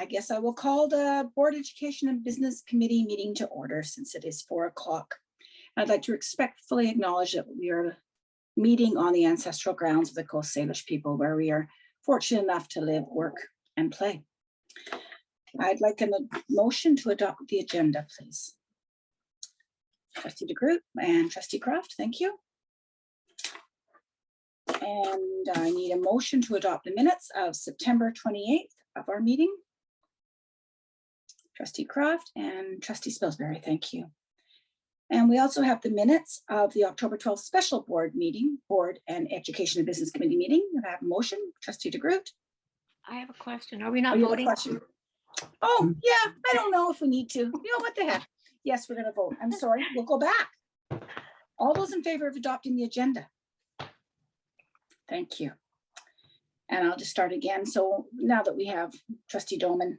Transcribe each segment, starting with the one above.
I guess I will call the Board Education and Business Committee meeting to order since it is 4 o'clock. I'd like to respectfully acknowledge that we are meeting on the ancestral grounds of the Coast Salish people, where we are fortunate enough to live, work, and play. I'd like a motion to adopt the agenda, please. Trustee DeGroot and Trustee Croft, thank you. And I need a motion to adopt the minutes of September 28th of our meeting. Trustee Croft and Trustee Spilsbury, thank you. And we also have the minutes of the October 12th special board meeting, Board and Education and Business Committee meeting. I have a motion, Trustee DeGroot. I have a question. Are we not voting? Oh, yeah, I don't know if we need to. You know, what the heck? Yes, we're going to vote. I'm sorry, we'll go back. All those in favor of adopting the agenda? Thank you. And I'll just start again. So now that we have Trustee Doman,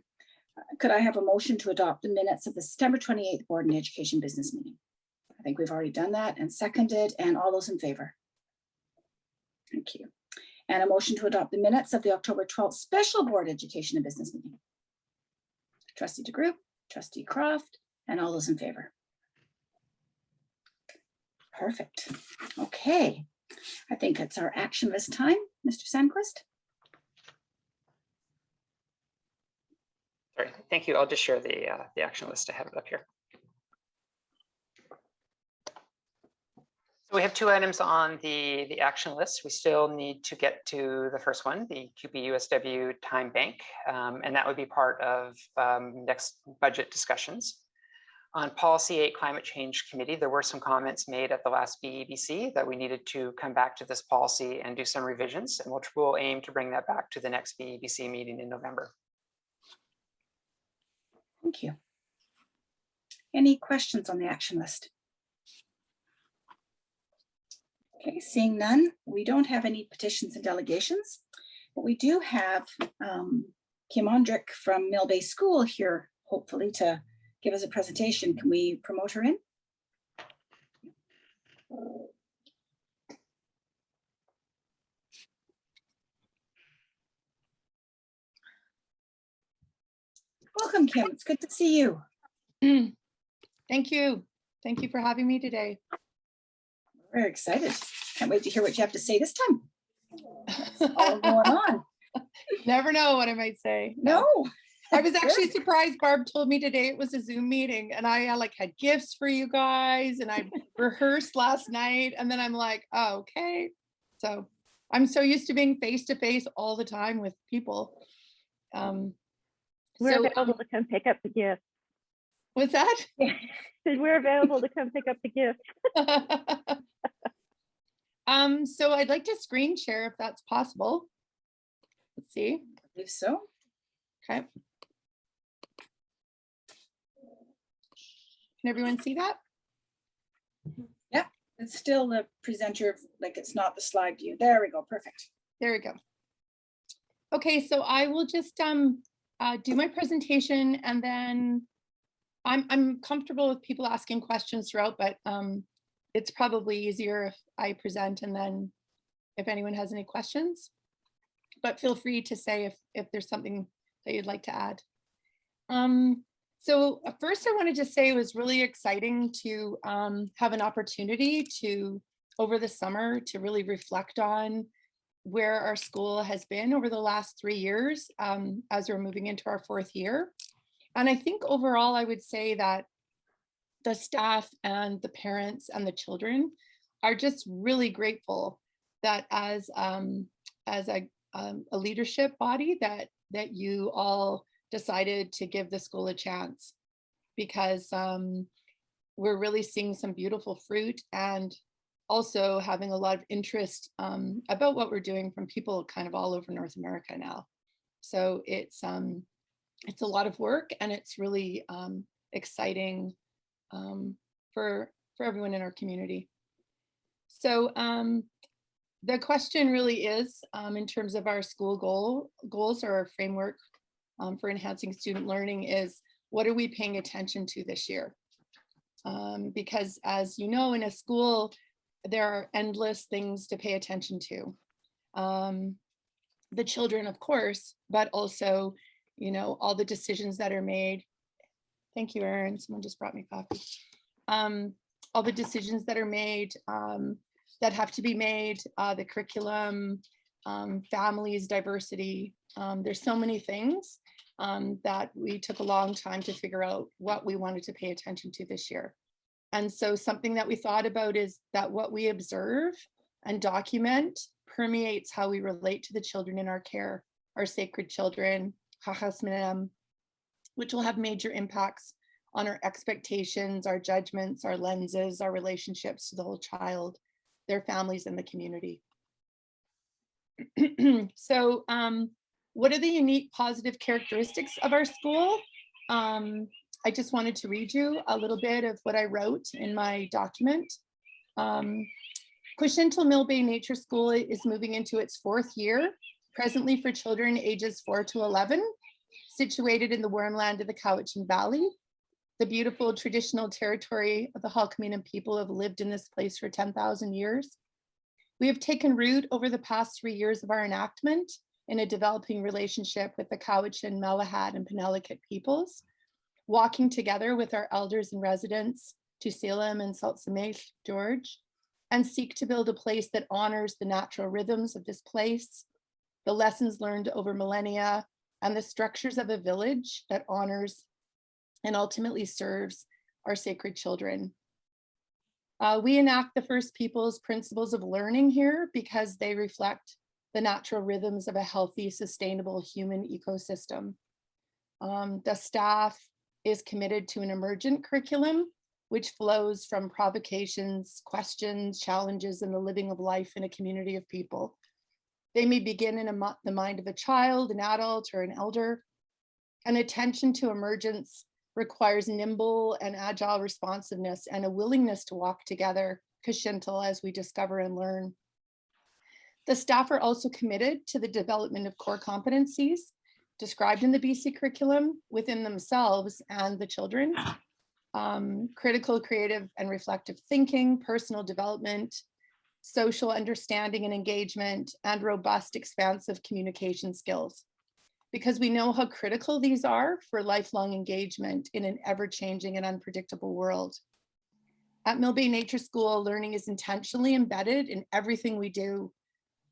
could I have a motion to adopt the minutes of the September 28th Board and Education Business meeting? I think we've already done that and seconded, and all those in favor? Thank you. And a motion to adopt the minutes of the October 12th Special Board Education and Business meeting. Trustee DeGroot, Trustee Croft, and all those in favor? Perfect. Okay. I think it's our action list time. Mr. Sandquist. Sorry, thank you. I'll just share the action list. I have it up here. So we have 2 items on the action list. We still need to get to the first one, the QPUSW Time Bank, and that would be part of next budget discussions. On Policy 8 Climate Change Committee, there were some comments made at the last BEBC that we needed to come back to this policy and do some revisions, and we'll aim to bring that back to the next BEBC meeting in November. Thank you. Any questions on the action list? Okay, seeing none, we don't have any petitions and delegations, but we do have Kim Ondrick from Mill Bay School here, hopefully to give us a presentation. Can we promote her in? Welcome, Kim. It's good to see you. Thank you. Thank you for having me today. Very excited. Can't wait to hear what you have to say this time. What's all going on? Never know what I might say. No. I was actually surprised. Barb told me today it was a Zoom meeting, and I like had gifts for you guys, and I rehearsed last night, and then I'm like, oh, okay. So I'm so used to being face to face all the time with people. We're available to come pick up the gift. What's that? We're available to come pick up the gift. So I'd like to screen share if that's possible. Let's see. I believe so. Okay. Can everyone see that? Yeah, it's still the presenter, like it's not the slide view. There we go. Perfect. There we go. Okay, so I will just do my presentation, and then I'm comfortable with people asking questions throughout, but it's probably easier if I present and then if anyone has any questions, but feel free to say if there's something that you'd like to add. So first I wanted to say it was really exciting to have an opportunity to, over the summer, to really reflect on where our school has been over the last 3 years as we're moving into our 4th year. And I think overall, I would say that the staff and the parents and the children are just really grateful that as a leadership body that you all decided to give the school a chance, because we're really seeing some beautiful fruit and also having a lot of interest about what we're doing from people kind of all over North America now. So it's a lot of work, and it's really exciting for everyone in our community. So the question really is, in terms of our school goals or our framework for enhancing student learning, is what are we paying attention to this year? Because as you know, in a school, there are endless things to pay attention to. The children, of course, but also you know, all the decisions that are made. Thank you, Erin. Someone just brought me coffee. All the decisions that are made, that have to be made, the curriculum, families, diversity. There's so many things that we took a long time to figure out what we wanted to pay attention to this year. And so something that we thought about is that what we observe and document permeates how we relate to the children in our care, our sacred children, which will have major impacts on our expectations, our judgments, our lenses, our relationships to the whole child, their families, and the community. So what are the unique positive characteristics of our school? I just wanted to read you a little bit of what I wrote in my document. Cushintle Mill Bay Nature School is moving into its 4th year, presently for children ages 4 to 11, situated in the Wormland of the Cowichan Valley. The beautiful traditional territory of the Halkminam people have lived in this place for 10,000 years. We have taken root over the past 3 years of our enactment in a developing relationship with the Cowichan, Malahat, and Penelakut peoples, walking together with our elders and residents, Tusalam and Saltsamech George, and seek to build a place that honors the natural rhythms of this place, the lessons learned over millennia, and the structures of a village that honors and ultimately serves our sacred children. We enact the First Peoples principles of learning here because they reflect the natural rhythms of a healthy, sustainable human ecosystem. The staff is committed to an emergent curriculum, which flows from provocations, questions, challenges, and the living of life in a community of people. They may begin in the mind of a child, an adult, or an elder. And attention to emergence requires nimble and agile responsiveness and a willingness to walk together, Cushintle, as we discover and learn. The staff are also committed to the development of core competencies described in the BC curriculum within themselves and the children. Critical, creative, and reflective thinking, personal development, social understanding and engagement, and robust, expansive communication skills. Because we know how critical these are for lifelong engagement in an ever-changing and unpredictable world. At Mill Bay Nature School, learning is intentionally embedded in everything we do.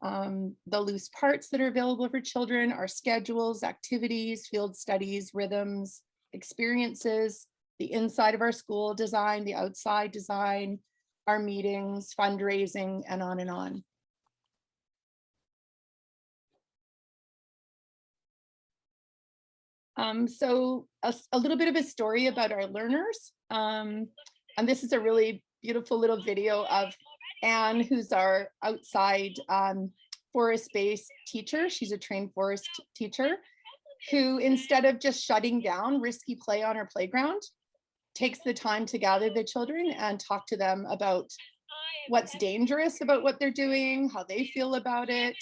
The loose parts that are available for children are schedules, activities, field studies, rhythms, experiences, the inside of our school design, the outside design, our meetings, fundraising, and on and on. So a little bit of a story about our learners. And this is a really beautiful little video of Anne, who's our outside forest-based teacher. She's a trained forest teacher who, instead of just shutting down risky play on her playground, takes the time to gather the children and talk to them about what's dangerous about what they're doing, how they feel about it.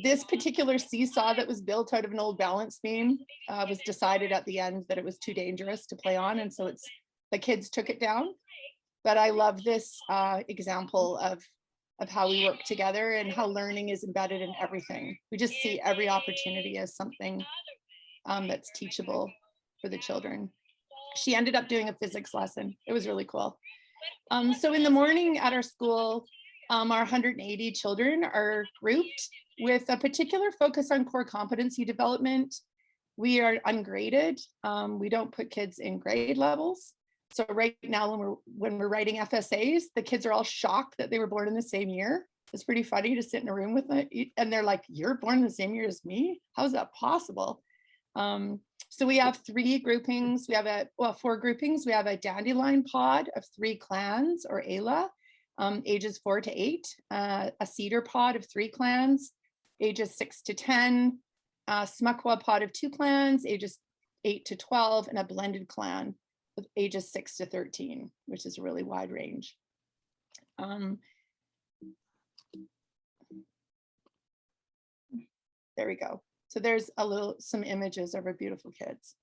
This particular seesaw that was built out of an old balance beam was decided at the end that it was too dangerous to play on, and so the kids took it down. But I love this example of how we work together and how learning is embedded in everything. We just see every opportunity as something that's teachable for the children. She ended up doing a physics lesson. It was really cool. So in the morning at our school, our 180 children are grouped with a particular focus on core competency development. We are ungraded. We don't put kids in grade levels. So right now when we're writing FSAs, the kids are all shocked that they were born in the same year. It's pretty funny to sit in a room with them and they're like, "You're born in the same year as me? How is that possible?" So we have 3 groupings. We have 4 groupings. We have a dandelion pod of 3 clans, or Ayla, ages 4 to 8, a cedar pod of 3 clans, ages 6 to 10, a Smuckwa pod of 2 clans, ages 8 to 12, and a blended clan of ages 6 to 13, which is a really wide range. There we go. So there's some images of our beautiful kids.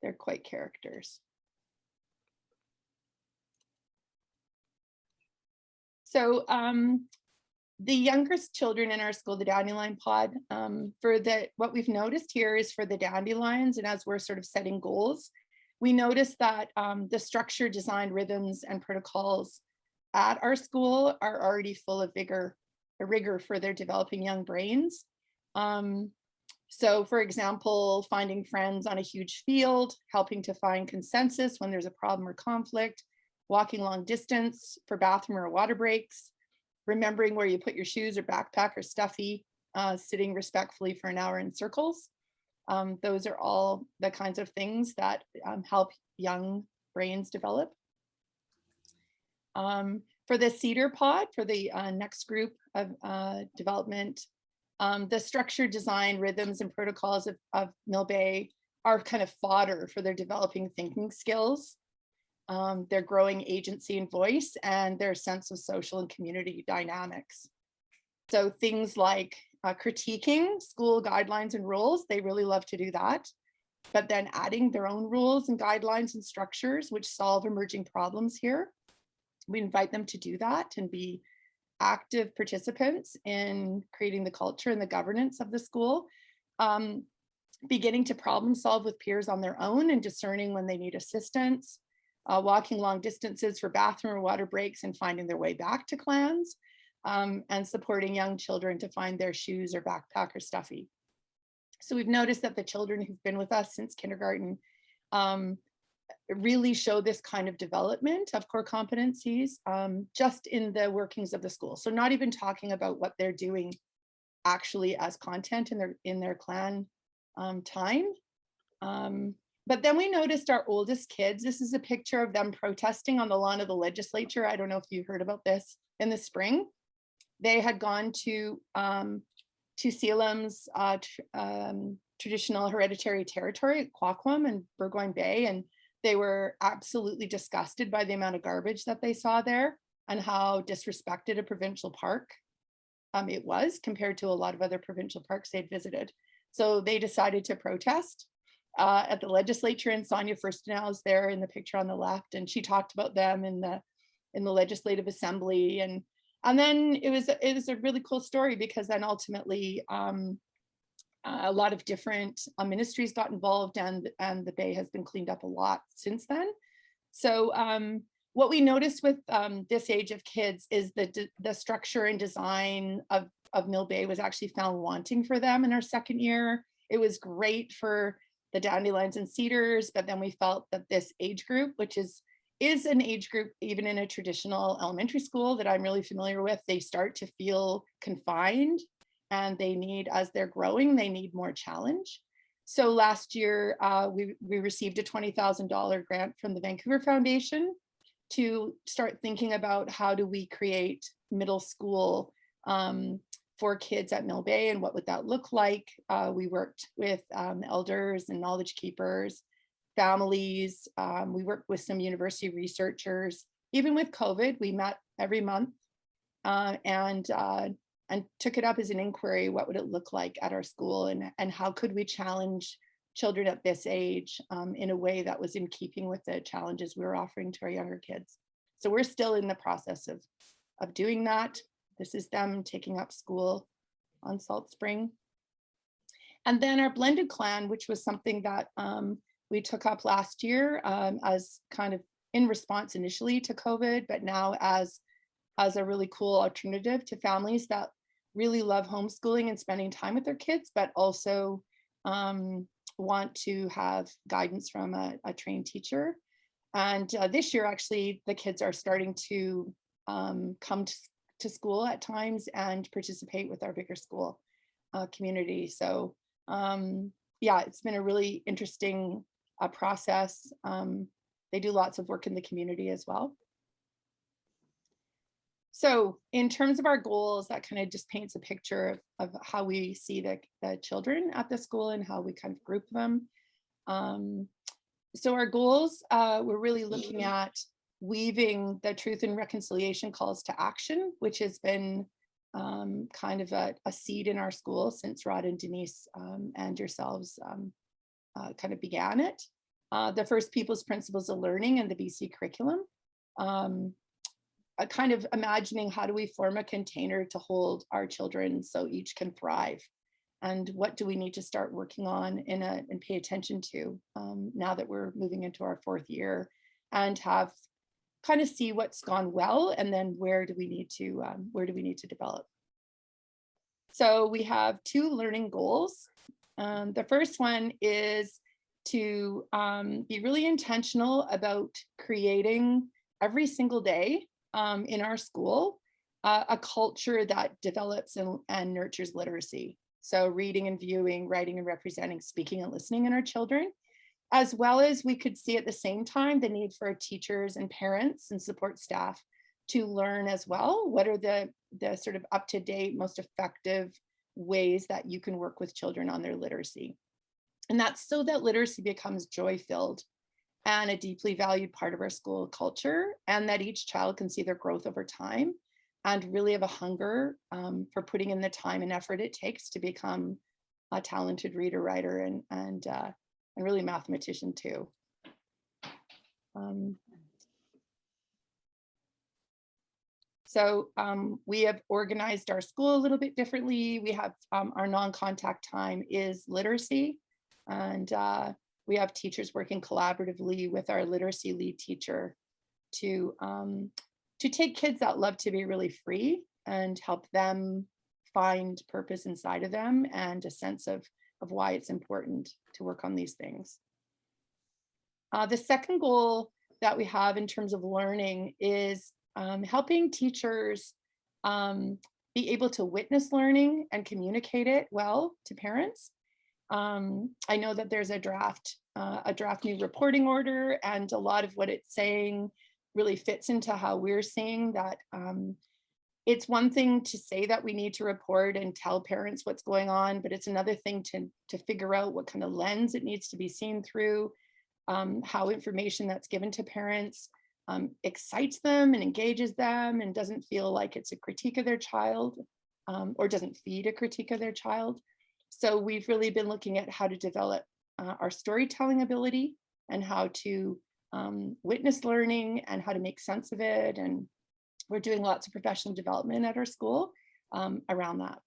They're quite characters. So the youngest children in our school, the Dandelion Pod, what we've noticed here is for the dandelions, and as we're sort of setting goals, we noticed that the structure, design, rhythms, and protocols at our school are already full of rigor for their developing young brains. So for example, finding friends on a huge field, helping to find consensus when there's a problem or conflict, walking long distance for bathroom or water breaks, remembering where you put your shoes or backpack or stuffy, sitting respectfully for an hour in circles. Those are all the kinds of things that help young brains develop. For the Cedar Pod, for the next group of development, the structure, design, rhythms, and protocols of Mill Bay are kind of fodder for their developing thinking skills, their growing agency and voice, and their sense of social and community dynamics. So things like critiquing school guidelines and rules, they really love to do that, but then adding their own rules and guidelines and structures which solve emerging problems here. We invite them to do that and be active participants in creating the culture and the governance of the school, beginning to problem solve with peers on their own and discerning when they need assistance, walking long distances for bathroom or water breaks and finding their way back to clans, and supporting young children to find their shoes or backpack or stuffy. So we've noticed that the children who've been with us since kindergarten really show this kind of development of core competencies just in the workings of the school. So not even talking about what they're doing actually as content in their clan time. But then we noticed our oldest kids. This is a picture of them protesting on the lawn of the legislature. I don't know if you heard about this in the spring. They had gone to Sealam's traditional hereditary territory, Quaquam and Burgoyne Bay, and they were absolutely disgusted by the amount of garbage that they saw there and how disrespected a provincial park it was compared to a lot of other provincial parks they'd visited. So they decided to protest at the legislature, and Sonia Furstenau is there in the picture on the left, and she talked about them in the Legislative Assembly, and then it was a really cool story because then ultimately a lot of different ministries got involved, and the bay has been cleaned up a lot since then. So what we noticed with this age of kids is the structure and design of Mill Bay was actually found wanting for them in our second year. It was great for the dandelions and cedars, but then we felt that this age group, which is an age group even in a traditional elementary school that I'm really familiar with, they start to feel confined, and they need, as they're growing, they need more challenge. So last year, we received a $20,000 grant from the Vancouver Foundation to start thinking about how do we create middle school for kids at Mill Bay, and what would that look like? We worked with elders and knowledge keepers, families. We worked with some university researchers. Even with COVID, we met every month and took it up as an inquiry. What would it look like at our school, and how could we challenge children at this age in a way that was in keeping with the challenges we were offering to our younger kids? So we're still in the process of doing that. This is them taking up school on Salt Spring. And then our blended clan, which was something that we took up last year as kind of in response initially to COVID, but now as a really cool alternative to families that really love homeschooling and spending time with their kids, but also want to have guidance from a trained teacher. And this year, actually, the kids are starting to come to school at times and participate with our bigger school community. So yeah, it's been a really interesting process. They do lots of work in the community as well. So in terms of our goals, that kind of just paints a picture of how we see the children at the school and how we kind of group them. So our goals, we're really looking at weaving the truth and reconciliation calls to action, which has been kind of a seed in our school since Rod and Denise and yourselves kind of began it. The First People's Principles of Learning and the BC curriculum. kind of imagining how do we form a container to hold our children so each can thrive, and what do we need to start working on and pay attention to now that we're moving into our 4th year, and have kind of see what's gone well, and then where do we need to develop. So we have 2 learning goals. The first one is to be really intentional about creating every single day in our school a culture that develops and nurtures literacy. So reading and viewing, writing and representing, speaking and listening in our children, as well as we could see at the same time the need for our teachers and parents and support staff to learn as well. What are the sort of up-to-date, most effective ways that you can work with children on their literacy? And that's so that literacy becomes joy-filled and a deeply valued part of our school culture, and that each child can see their growth over time and really have a hunger for putting in the time and effort it takes to become a talented reader, writer, and really mathematician too. So we have organized our school a little bit differently. We have our non-contact time is literacy, and we have teachers working collaboratively with our literacy lead teacher to take kids that love to be really free and help them find purpose inside of them and a sense of why it's important to work on these things. The second goal that we have in terms of learning is helping teachers be able to witness learning and communicate it well to parents. I know that there's a draft new reporting order, and a lot of what it's saying really fits into how we're seeing that. It's one thing to say that we need to report and tell parents what's going on, but it's another thing to figure out what kind of lens it needs to be seen through, how information that's given to parents excites them and engages them and doesn't feel like it's a critique of their child, or doesn't feed a critique of their child. So we've really been looking at how to develop our storytelling ability and how to witness learning and how to make sense of it. And we're doing lots of professional development at our school around that.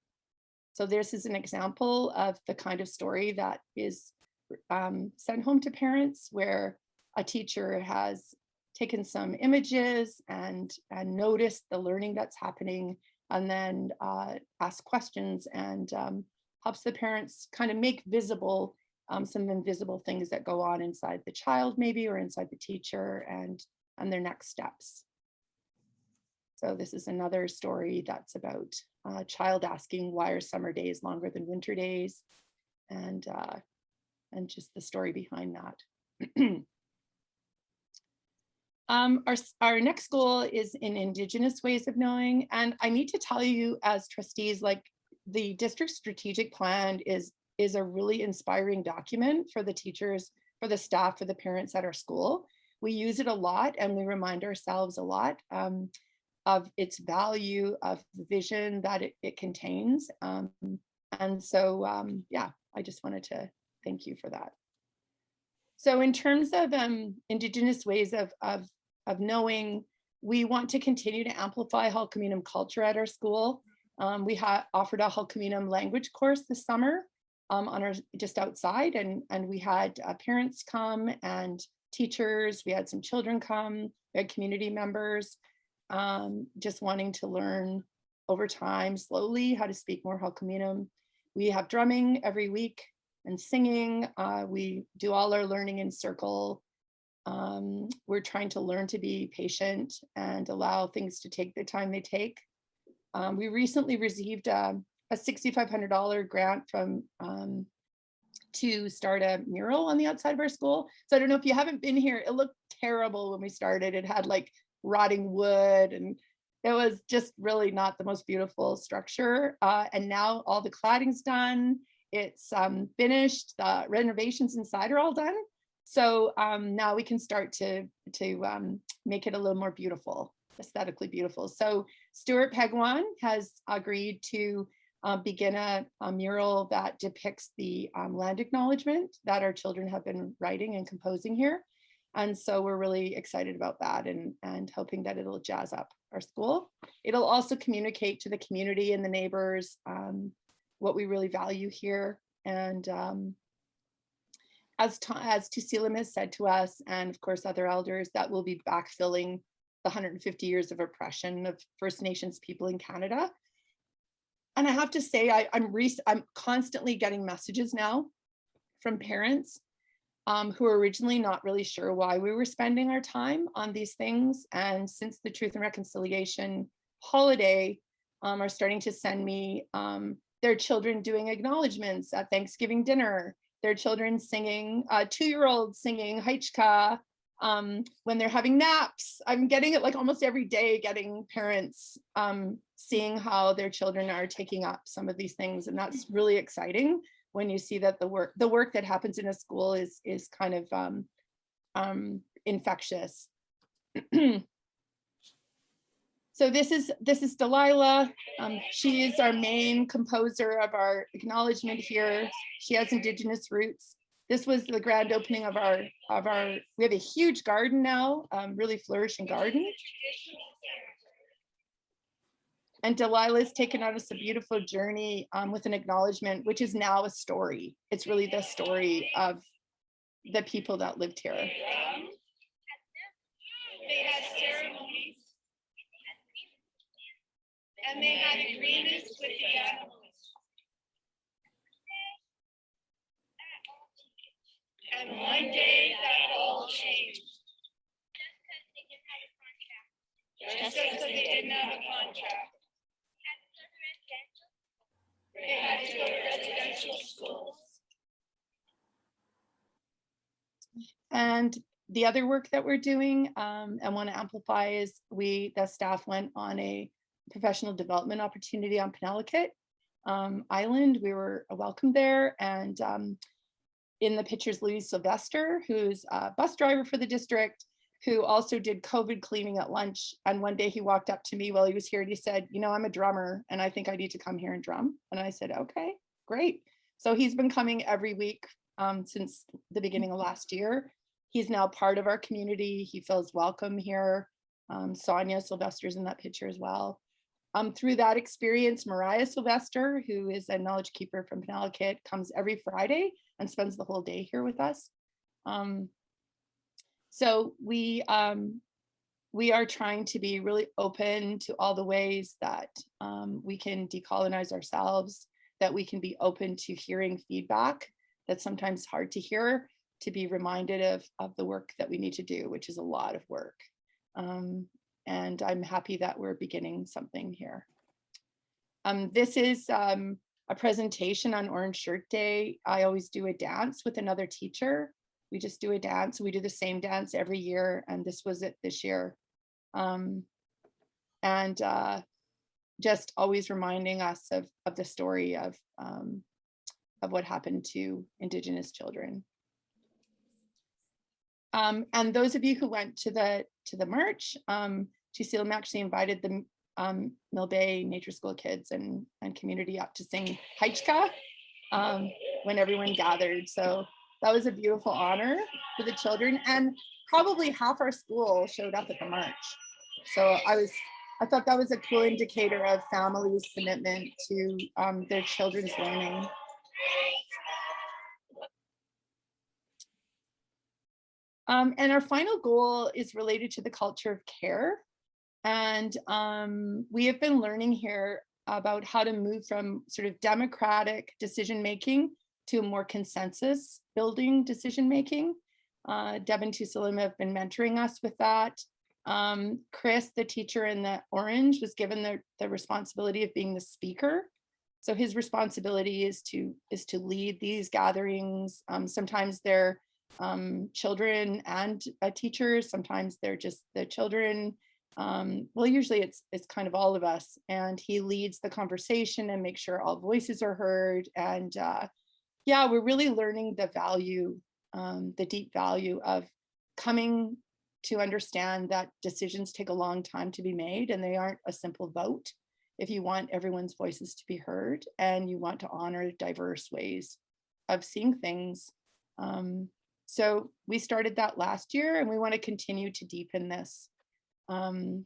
So this is an example of the kind of story that is sent home to parents, where a teacher has taken some images and noticed the learning that's happening, and then ask questions and helps the parents kind of make visible some invisible things that go on inside the child maybe, or inside the teacher, and their next steps. So this is another story that's about a child asking, why are summer days longer than winter days? And just the story behind that. Our next goal is in Indigenous ways of knowing. And I need to tell you as trustees, like the district strategic plan is a really inspiring document for the teachers, for the staff, for the parents at our school. We use it a lot, and we remind ourselves a lot of its value, of the vision that it contains. And so, yeah, I just wanted to thank you for that. So in terms of Indigenous ways of knowing, we want to continue to amplify Halkominum culture at our school. We offered a Halkominum language course this summer on our just outside, and we had parents come and teachers. We had some children come. We had community members just wanting to learn over time, slowly, how to speak more Halkominum. We have drumming every week and singing. We do all our learning in circle. We're trying to learn to be patient and allow things to take the time they take. We recently received a $6,500 grant from to start a mural on the outside of our school. So I don't know if you haven't been here, it looked terrible when we started. It had like rotting wood, and it was just really not the most beautiful structure. And now all the cladding's done. It's finished. The renovations inside are all done. So now we can start to make it a little more beautiful, aesthetically beautiful. So Stuart Pegwan has agreed to begin a mural that depicts the land acknowledgement that our children have been writing and composing here. And so we're really excited about that and hoping that it'll jazz up our school. It'll also communicate to the community and the neighbors what we really value here. And as Tusilam has said to us, and of course other elders, that will be backfilling the 150 years of oppression of First Nations people in Canada. And I have to say, I'm constantly getting messages now from parents who are originally not really sure why we were spending our time on these things. And since the Truth and Reconciliation holiday, are starting to send me their children doing acknowledgements at Thanksgiving dinner, their children singing, 2-year-olds singing Haichka when they're having naps. I'm getting it like almost every day, getting parents seeing how their children are taking up some of these things. And that's really exciting when you see that the work that happens in a school is kind of infectious. So this is Delilah. She is our main composer of our acknowledgement here. She has Indigenous roots. This was the grand opening of our, we have a huge garden now, really flourishing garden. And Delilah's taken on us a beautiful journey with an acknowledgement, which is now a story. It's really the story of the people that lived here. They had ceremonies, and they had agreements with the animals. And one day that all changed. Just because they didn't have a contract. They had to go to residential schools. And the other work that we're doing and want to amplify is the staff went on a professional development opportunity on Penelakut Island. We were welcomed there, and in the pictures, Louis Sylvester, who's a bus driver for the district, who also did COVID cleaning at lunch. And one day he walked up to me while he was here and he said, you know, I'm a drummer and I think I need to come here and drum. And I said, okay, great. So he's been coming every week since the beginning of last year. He's now part of our community. He feels welcome here. Sonia Sylvester's in that picture as well. Through that experience, Mariah Sylvester, who is a knowledge keeper from Penelakut, comes every Friday and spends the whole day here with us. So we are trying to be really open to all the ways that we can decolonize ourselves, that we can be open to hearing feedback that's sometimes hard to hear, to be reminded of the work that we need to do, which is a lot of work. And I'm happy that we're beginning something here. This is a presentation on Orange Shirt Day. I always do a dance with another teacher. We just do a dance. We do the same dance every year, and this was it this year. Just always reminding us of the story of what happened to Indigenous children. And those of you who went to the march, Tusilam actually invited the Mill Bay Nature School kids and community up to sing Haichka when everyone gathered. So that was a beautiful honor for the children, and probably half our school showed up at the march. So I thought that was a cool indicator of families' commitment to their children's learning. And our final goal is related to the culture of care. And we have been learning here about how to move from sort of democratic decision-making to a more consensus building decision-making. Deb and Tusilam have been mentoring us with that. Chris, the teacher in the orange, was given the responsibility of being the speaker. So his responsibility is to lead these gatherings. Sometimes they're children and teachers, sometimes they're just the children. Well, usually it's kind of all of us, and he leads the conversation and makes sure all voices are heard. And yeah, we're really learning the value, the deep value of coming to understand that decisions take a long time to be made, and they aren't a simple vote. If you want everyone's voices to be heard and you want to honor diverse ways of seeing things, So we started that last year and we want to continue to deepen this. And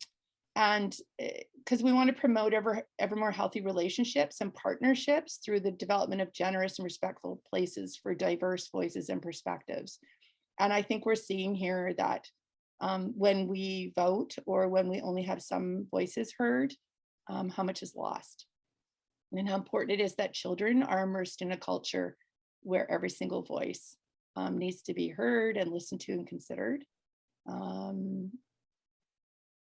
because we want to promote ever more healthy relationships and partnerships through the development of generous and respectful places for diverse voices and perspectives. And I think we're seeing here that when we vote or when we only have some voices heard, how much is lost and how important it is that children are immersed in a culture where every single voice needs to be heard and listened to and considered.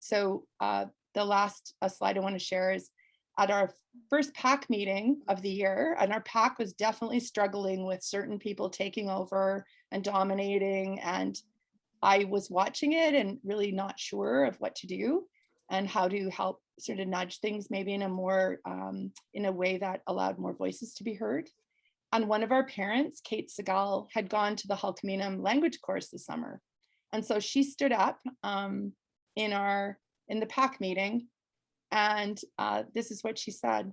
So the last slide I want to share is at our first PAC meeting of the year, and our PAC was definitely struggling with certain people taking over and dominating. And I was watching it and really not sure of what to do and how to help sort of nudge things maybe in a more, in a way that allowed more voices to be heard. And one of our parents, Kate Segal, had gone to the Halkominum language course this summer. And so she stood up in the PAC meeting, and this is what she said.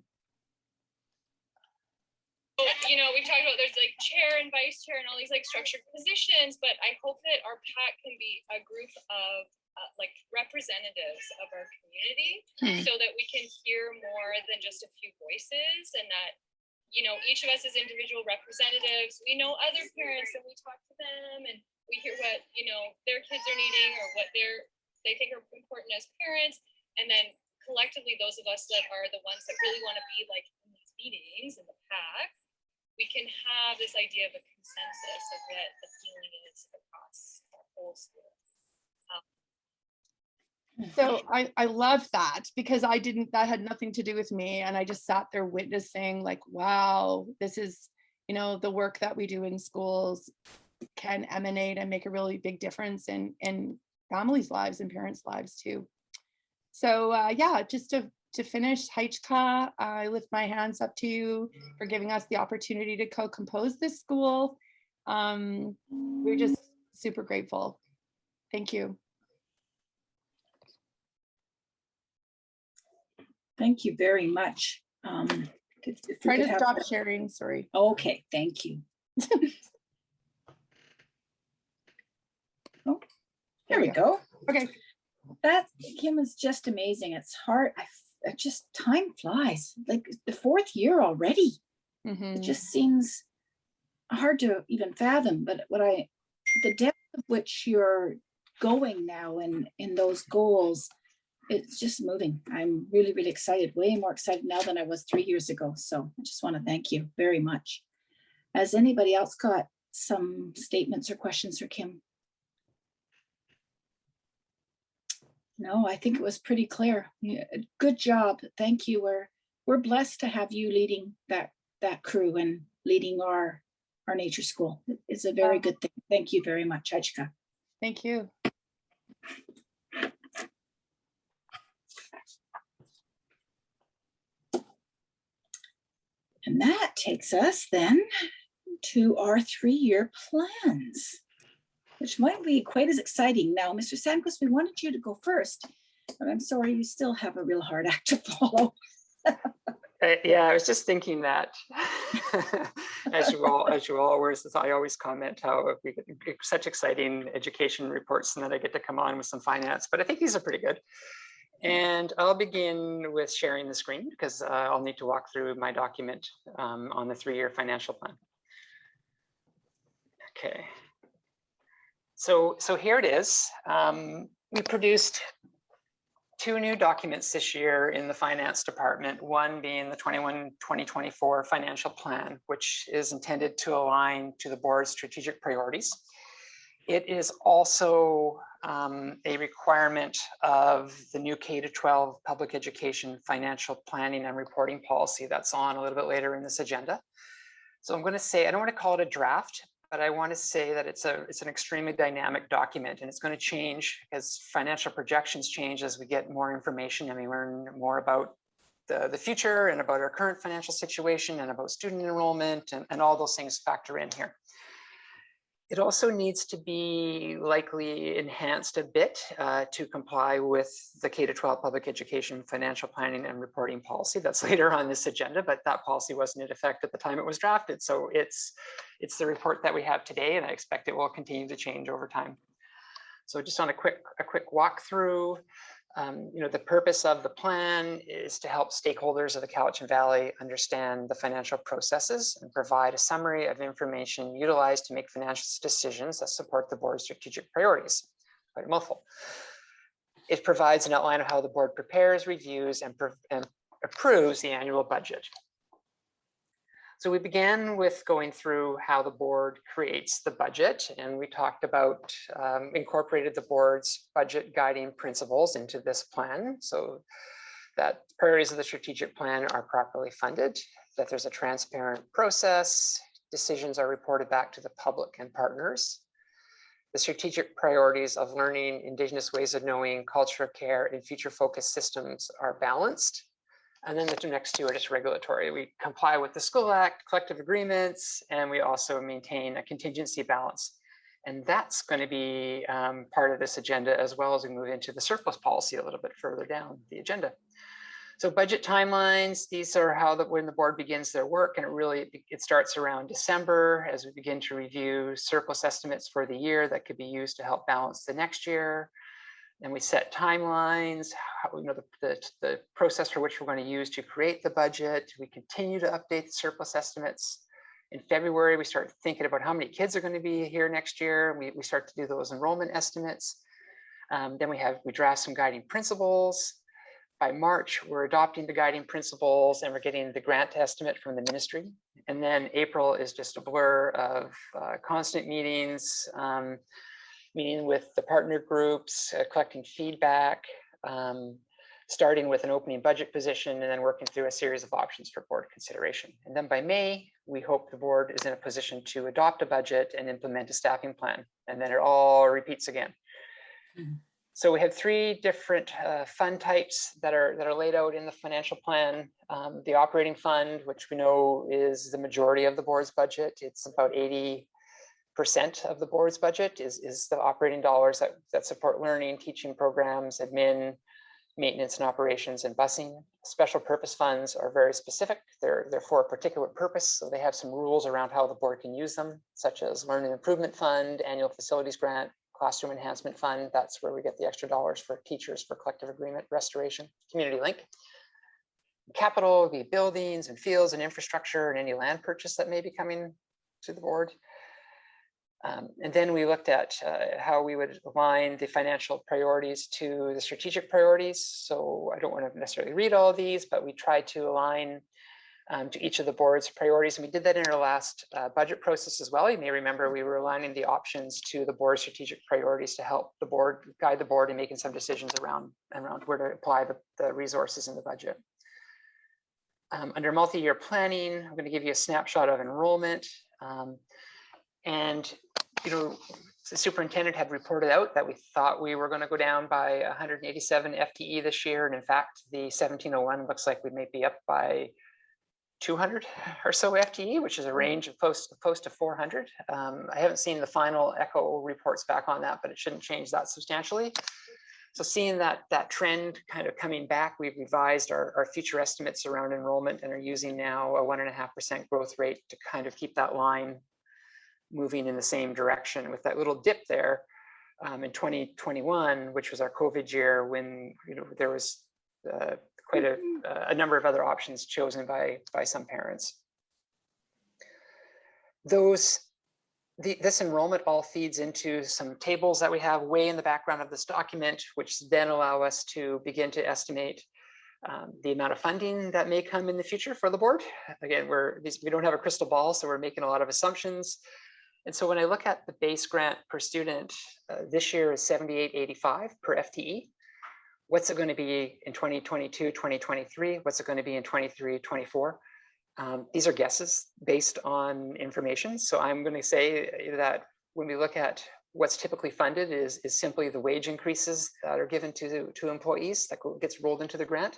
You know, we talked about there's like chair and vice chair and all these like structured positions, but I hope that our PAC can be a group of like representatives of our community so that we can hear more than just a few voices, and that, you know, each of us as individual representatives, we know other parents and we talk to them and we hear what, you know, their kids are needing or what they think are important as parents. And then collectively, those of us that are the ones that really want to be like in these meetings in the PAC, we can have this idea of a consensus of what the feeling is across our whole school. So I love that, because that had nothing to do with me. And I just sat there witnessing like, wow, this is, you know, the work that we do in schools can emanate and make a really big difference in families' lives and parents' lives too. So yeah, just to finish, Heichka, I lift my hands up to you for giving us the opportunity to co-compose this school. We're just super grateful. Thank you. Thank you very much. Try to stop sharing, sorry. Okay, thank you. Oh, there we go. Okay. That, Kim, is just amazing. It's hard. Time flies. Like the 4th year already. It just seems hard to even fathom. But the depth of which you're going now in those goals, it's just moving. I'm really, really excited. Way more excited now than I was 3 years ago. So I just want to thank you very much. Has anybody else got some statements or questions for Kim? No, I think it was pretty clear. Yeah, good job. Thank you. We're blessed to have you leading that crew and leading our nature school. It's a very good thing. Thank you very much, Heichka. Thank you. And that takes us then to our 3-year plans, which might be quite as exciting. Now, Mr. Sandquist, we wanted you to go first, but I'm sorry, you still have a real hard act to follow. Yeah, I was just thinking that as you all whereas I always comment how we get such exciting education reports and then I get to come on with some finance, but I think these are pretty good. And I'll begin with sharing the screen because I'll need to walk through my document on the 3-year financial plan. Okay. So here it is. We produced 2 new documents this year in the finance department, one being the 2024 financial plan, which is intended to align to the board's strategic priorities. It is also a requirement of the new K-12 public education financial planning and reporting policy that's on a little bit later in this agenda. So I'm going to say, I don't want to call it a draft, but I want to say that it's an extremely dynamic document, and it's going to change as financial projections change as we get more information and we learn more about the future and about our current financial situation and about student enrollment and all those things factor in here. It also needs to be likely enhanced a bit to comply with the K-12 public education financial planning and reporting policy. That's later on this agenda, but that policy wasn't in effect at the time it was drafted. So it's the report that we have today, and I expect it will continue to change over time. So just on a quick walkthrough, the purpose of the plan is to help stakeholders of the Cowichan Valley understand the financial processes and provide a summary of information utilized to make financial decisions that support the board's strategic priorities. Quite a mouthful. It provides an outline of how the board prepares, reviews, and approves the annual budget. So we began with going through how the board creates the budget, and we talked about incorporated the board's budget guiding principles into this plan, so that priorities of the strategic plan are properly funded, that there's a transparent process, decisions are reported back to the public and partners, the strategic priorities of learning, Indigenous ways of knowing, culture of care, and future-focused systems are balanced. And then the next two are just regulatory. We comply with the School Act, collective agreements, and we also maintain a contingency balance. And that's going to be part of this agenda, as well as we move into the surplus policy a little bit further down the agenda. So budget timelines, these are when the board begins their work, and it starts around December as we begin to review surplus estimates for the year that could be used to help balance the next year. And we set timelines, the process for which we're going to use to create the budget. We continue to update the surplus estimates. In February, we start thinking about how many kids are going to be here next year. We start to do those enrollment estimates. Then we draft some guiding principles. By March, we're adopting the guiding principles and we're getting the grant estimate from the ministry. And then April is just a blur of constant meetings, meeting with the partner groups, collecting feedback, starting with an opening budget position and then working through a series of options for board consideration. And then by May, we hope the board is in a position to adopt a budget and implement a staffing plan. And then it all repeats again. Mm-hmm. So we have three different fund types that are laid out in the financial plan. The operating fund, which we know is the majority of the board's budget. It's about 80% of the board's budget is the operating dollars that support learning, teaching programs, admin, maintenance and operations, and busing. Special purpose funds are very specific. They're for a particular purpose, so they have some rules around how the board can use them, such as learning improvement fund, annual facilities grant, classroom enhancement fund. That's where we get the extra dollars for teachers for collective agreement, restoration, community link. Capital would be buildings and fields and infrastructure and any land purchase that may be coming to the board. And then we looked at how we would align the financial priorities to the strategic priorities. So I don't want to necessarily read all of these, but we tried to align to each of the board's priorities. And we did that in our last budget process as well. You may remember we were aligning the options to the board's strategic priorities to help the board, guide the board in making some decisions around where to apply the resources in the budget. Under multi-year planning, I'm going to give you a snapshot of enrollment. And the superintendent had reported out that we thought we were going to go down by 187 FTE this year. And in fact, the 1701 looks like we may be up by 200 or so FTE, which is a range of close to 400. I haven't seen the final ECHO reports back on that, but it shouldn't change that substantially. So seeing that trend kind of coming back, we've revised our future estimates around enrollment and are using now a 1.5% growth rate to kind of keep that line moving in the same direction, with that little dip there in 2021, which was our COVID year, when there was quite a number of other options chosen by some parents. This enrollment all feeds into some tables that we have way in the background of this document, which then allow us to begin to estimate the amount of funding that may come in the future for the board. Again, we don't have a crystal ball, so we're making a lot of assumptions. And so when I look at the base grant per student, this year is $78.85 per FTE. What's it going to be in 2022, 2023? What's it going to be in 23, 24? These are guesses based on information. So I'm going to say that when we look at what's typically funded is simply the wage increases that are given to employees that gets rolled into the grant.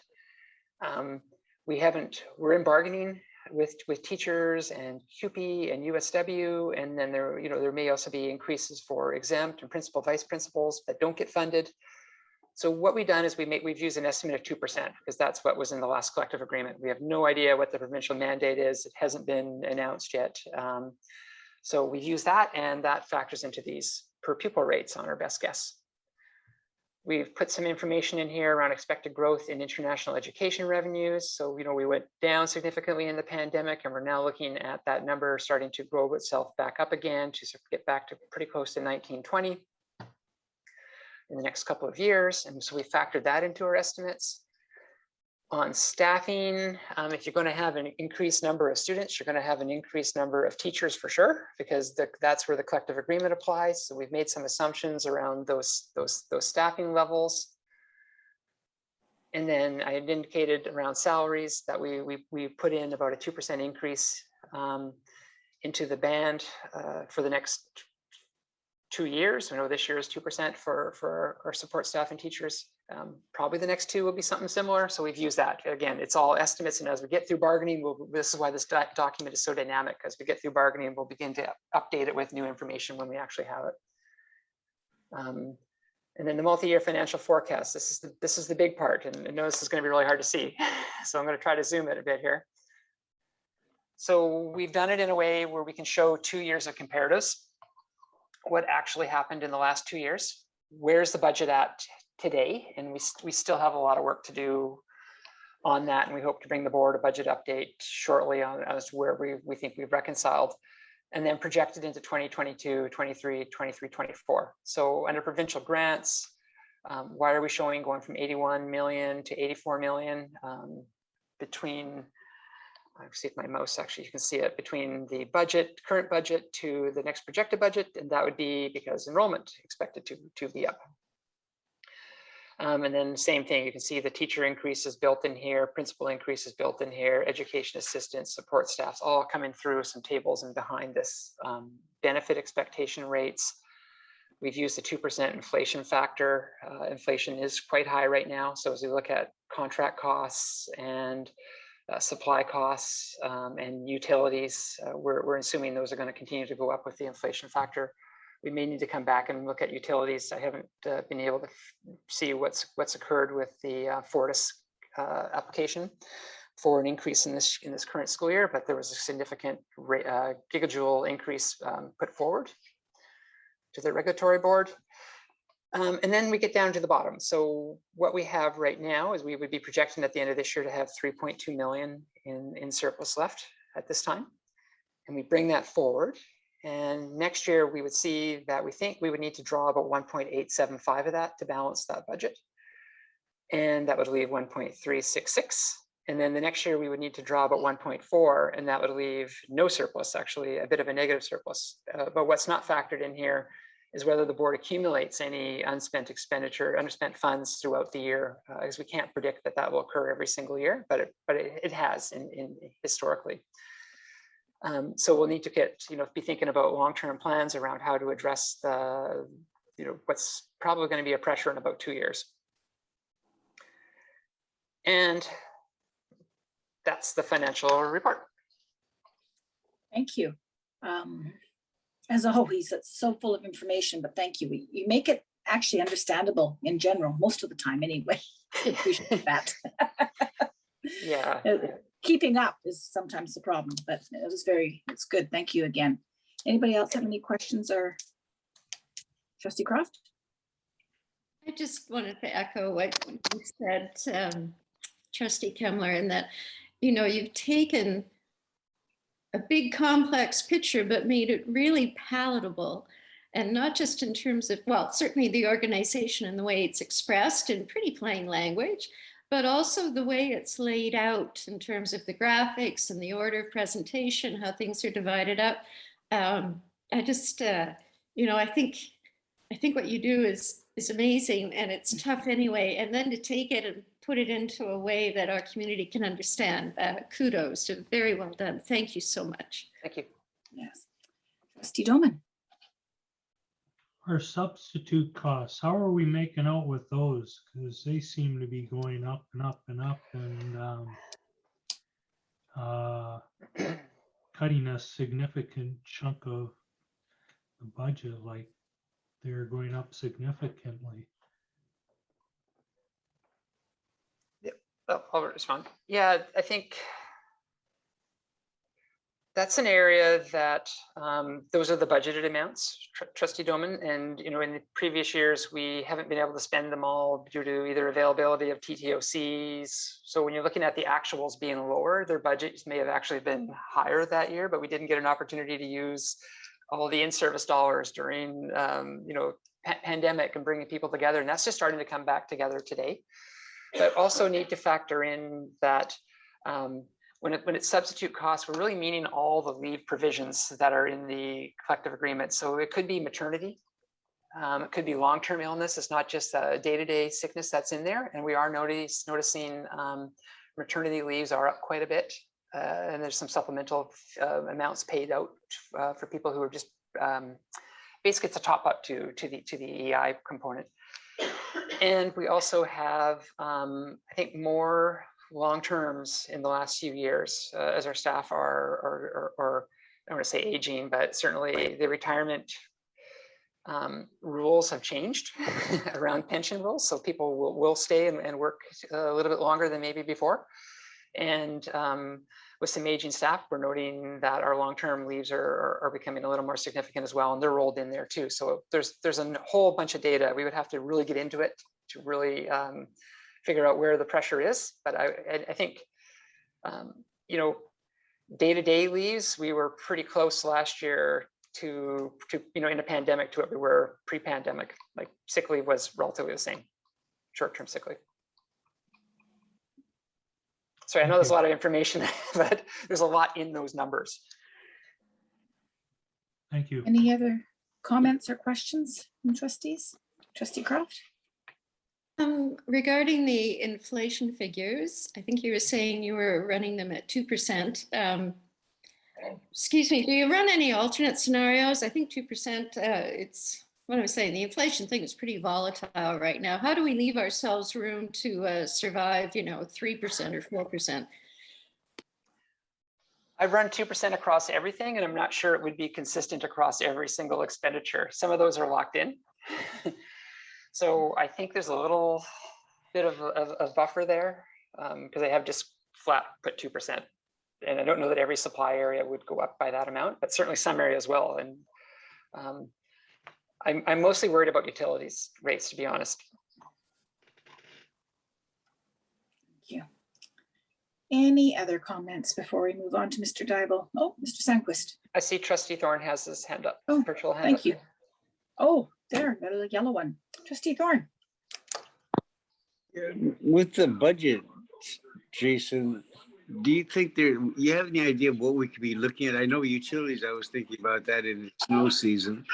We're in bargaining with teachers and CUPE and USW, and then there may also be increases for exempt and principal vice principals that don't get funded. So what we've done is we've used an estimate of 2% because that's what was in the last collective agreement. We have no idea what the provincial mandate is. It hasn't been announced yet. So we've used that, and that factors into these per pupil rates on our best guess. We've put some information in here around expected growth in international education revenues. So, we went down significantly in the pandemic, and we're now looking at that number starting to grow itself back up again to get back to pretty close to 1920 in the next couple of years. And so we factored that into our estimates. On staffing, if you're going to have an increased number of students, you're going to have an increased number of teachers for sure, because that's where the collective agreement applies. So we've made some assumptions around those staffing levels. And then I had indicated around salaries that we put in about a 2% increase into the band for the next 2 years. I know this year is 2% for our support staff and teachers. Probably the next 2 will be something similar. So we've used that. Again, it's all estimates. And as we get through bargaining, this is why this document is so dynamic. As we get through bargaining, we'll begin to update it with new information when we actually have it. And then the multi-year financial forecast. This is the big part. And I know this is going to be really hard to see. So I'm going to try to zoom it a bit here. So we've done it in a way where we can show 2 years of comparatives. What actually happened in the last 2 years? Where's the budget at today? And we still have a lot of work to do on that, and we hope to bring the board a budget update shortly on as to where we think we've reconciled, and then projected into 2022, 23, 23, 24. So under provincial grants, why are we showing going from 81 million to 84 million between, I see if my mouse actually, you can see it, between the current budget to the next projected budget, and that would be because enrollment expected to be up. And then same thing, you can see the teacher increases built in here, principal increases built in here, education assistants, support staffs, all coming through some tables and behind this benefit expectation rates. We've used the 2% inflation factor. Inflation is quite high right now. So as we look at contract costs and supply costs and utilities, we're assuming those are going to continue to go up with the inflation factor. We may need to come back and look at utilities. I haven't been able to see what's occurred with the Fortis application for an increase in this current school year, but there was a significant gigajoule increase put forward to the regulatory board. And then we get down to the bottom. So what we have right now is we would be projecting at the end of this year to have 3.2 million in surplus left at this time. And we bring that forward. And next year we would see that we think we would need to draw about 1.875 of that to balance that budget. And that would leave 1.366. And then the next year we would need to draw about 1.4, and that would leave no surplus, actually a bit of a negative surplus. But what's not factored in here is whether the board accumulates any unspent funds throughout the year, as we can't predict that will occur every single year, but it has in historically. So we'll need to be thinking about long-term plans around how to address the, what's probably going to be a pressure in about 2 years. And that's the financial report. Thank you. As always, it's so full of information, but thank you. You make it actually understandable in general, most of the time anyway. I appreciate that. Yeah. Keeping up is sometimes the problem, but it's good. Thank you again. Anybody else have any questions or Trustee Croft? I just wanted to echo what you said, Trustee Kemmler, and that, you've taken a big complex picture, but made it really palatable. And not just in terms of, well, certainly the organization and the way it's expressed in pretty plain language, but also the way it's laid out in terms of the graphics and the order of presentation, how things are divided up. I just, I think what you do is amazing, and it's tough anyway. And then to take it and put it into a way that our community can understand. Kudos, very well done. Thank you so much. Thank you. Yes. Trustee Doman. Our substitute costs, how are we making out with those? Because they seem to be going up and up and up. And cutting a significant chunk of the budget, like they're going up significantly. I'll respond. Yeah, I think that's an area that those are the budgeted amounts, Trustee Doman. And in the previous years, we haven't been able to spend them all due to either availability of TTOCs. So when you're looking at the actuals being lower, their budgets may have actually been higher that year, but we didn't get an opportunity to use all the in-service dollars during pandemic and bringing people together. And that's just starting to come back together today. But also need to factor in that when it's substitute costs, we're really meaning all the leave provisions that are in the collective agreement. So it could be maternity, it could be long-term illness. It's not just a day-to-day sickness that's in there. And we are noticing maternity leaves are up quite a bit. And there's some supplemental amounts paid out for people who are just basically it's a top up to the EI component. And we also have, I think, more long terms in the last few years as our staff are I don't want to say aging, but certainly the retirement rules have changed around pension rules. So people will stay and work a little bit longer than maybe before. And with some aging staff, we're noting that our long-term leaves are becoming a little more significant as well, and they're rolled in there too. So there's a whole bunch of data. We would have to really get into it to really figure out where the pressure is. But I think, day-to-day leaves, we were pretty close last year to in a pandemic to what we were pre-pandemic. Like sick leave was relatively the same, short-term sick leave. Sorry, I know there's a lot of information, but there's a lot in those numbers. Thank you. Any other comments or questions from trustees? Trustee Croft? Regarding the inflation figures, I think you were saying you were running them at 2%. Excuse me, do you run any alternate scenarios? I think 2%, it's what I was saying, the inflation thing is pretty volatile right now. How do we leave ourselves room to survive, 3% or 4%? I run 2% across everything, and I'm not sure it would be consistent across every single expenditure. Some of those are locked in. So I think there's a little bit of a buffer there because I have just flat put 2%. And I don't know that every supply area would go up by that amount, but certainly some areas will. And I'm mostly worried about utilities rates, to be honest. Thank you. Any other comments before we move on to Mr. Dybel? Oh, Mr. Sandquist. I see Trustee Thorne has his hand up, Oh, virtual hand thank up. you. Oh, there, got a yellow one. Trustee Thorne. With the budget, Jason, do you think you have any idea of what we could be looking at? I know utilities, I was thinking about that in the snow season.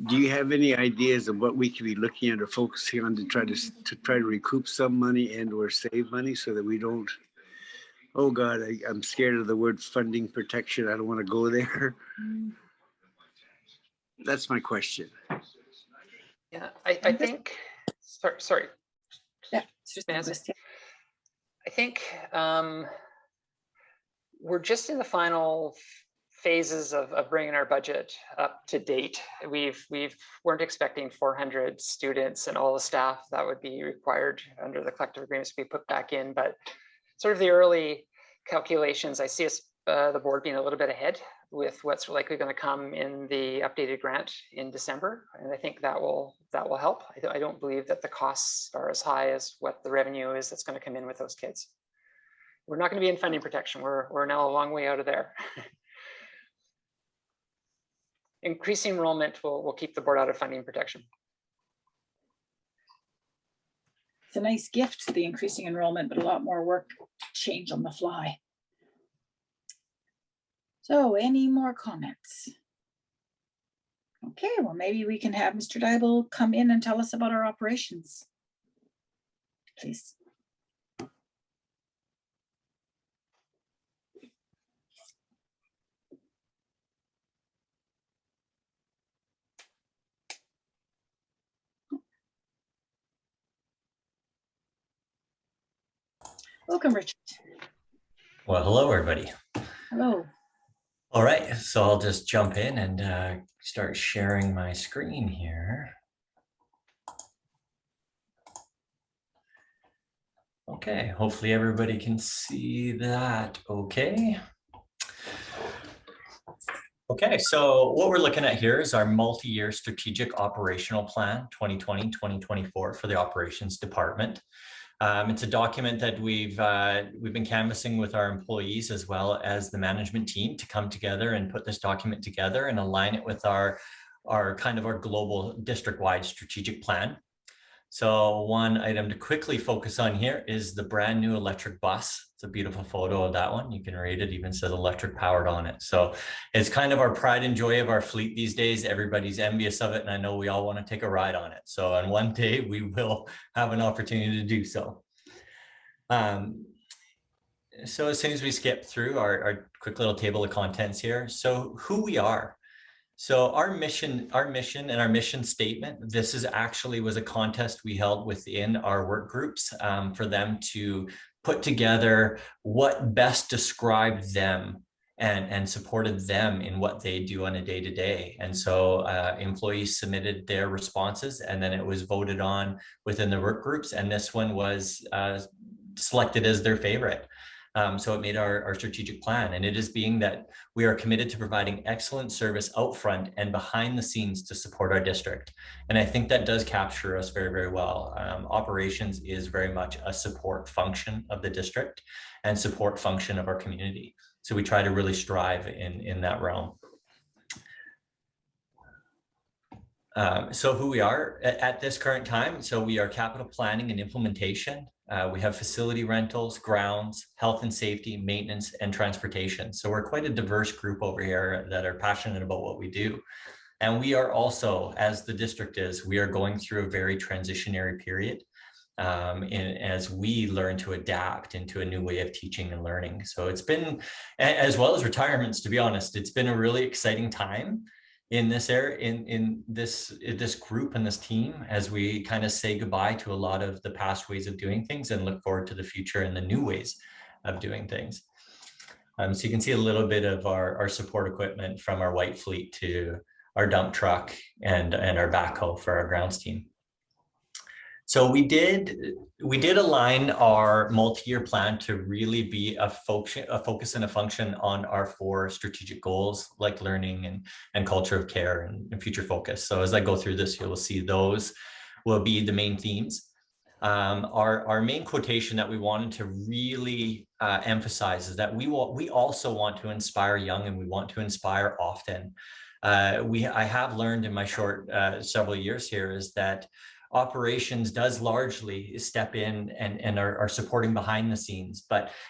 Do you have any ideas of what we could be looking at or focusing on to try to recoup some money and or save money so that we don't, oh God, I'm scared of the word funding protection. I don't want to go there. That's my question. Yeah, I think, sorry. Yeah, Mr. Nancy? Sandquist, yeah. I think we're just in the final phases of bringing our budget up to date. We weren't expecting 400 students and all the staff that would be required under the collective agreements to be put back in, but sort of the early calculations, I see us, the board being a little bit ahead with what's likely going to come in the updated grant in December, and I think that will help. I don't believe that the costs are as high as what the revenue is that's going to come in with those kids. We're not going to be in funding protection. We're now a long way out of there. Increasing enrollment will keep the board out of funding protection. It's a nice gift, the increasing enrollment, but a lot more work to change on the fly. So any more comments? Okay, well, maybe we can have Mr. Dybel come in and tell us about our operations. Please. Welcome, Richard. Well, hello, everybody. Hello. All right, so I'll just jump in and start sharing my screen here. Okay, hopefully everybody can see that okay. Okay, so what we're looking at here is our multi-year strategic operational plan 2020-2024 for the operations department. It's a document that we've been canvassing with our employees as well as the management team to come together and put this document together and align it with our global district-wide strategic plan. So one item to quickly focus on here is the brand new electric bus. It's a beautiful photo of that one. You can read it, even says electric powered on it. So it's kind of our pride and joy of our fleet these days. Everybody's envious of it, and I know we all want to take a ride on it. So on one day we will have an opportunity to do so. So as soon as we skip through our quick little table of contents here. So who we are. So our mission and our mission statement, this is actually was a contest we held within our work groups for them to put together what best described them and supported them in what they do on a day-to-day. And so employees submitted their responses, and then it was voted on within the work groups. And this one was selected as their favorite. So it made our strategic plan, and it is being that we are committed to providing excellent service out front and behind the scenes to support our district. And I think that does capture us very, very well. Operations is very much a support function of the district and support function of our community. So we try to really strive in that realm. So who we are at this current time. So we are capital planning and implementation. We have facility rentals, grounds, health and safety, maintenance, and transportation. So we're quite a diverse group over here that are passionate about what we do. And we are also, as the district is, we are going through a very transitionary period as we learn to adapt into a new way of teaching and learning. So it's been, as well as retirements, to be honest, it's been a really exciting time in this area, in this group and this team, as we kind of say goodbye to a lot of the past ways of doing things and look forward to the future and the new ways of doing things. So you can see a little bit of our support equipment, from our white fleet to our dump truck and our backhoe for our grounds team. So we did align our multi-year plan to really be a focus and a function on our 4 strategic goals, like learning and culture of care and future focus. So as I go through this, you'll see those will be the main themes. Our main quotation that we wanted to really emphasize is that we also want to inspire young, and we want to inspire often. I have learned in my short several years here is that operations does largely step in and are supporting behind the scenes,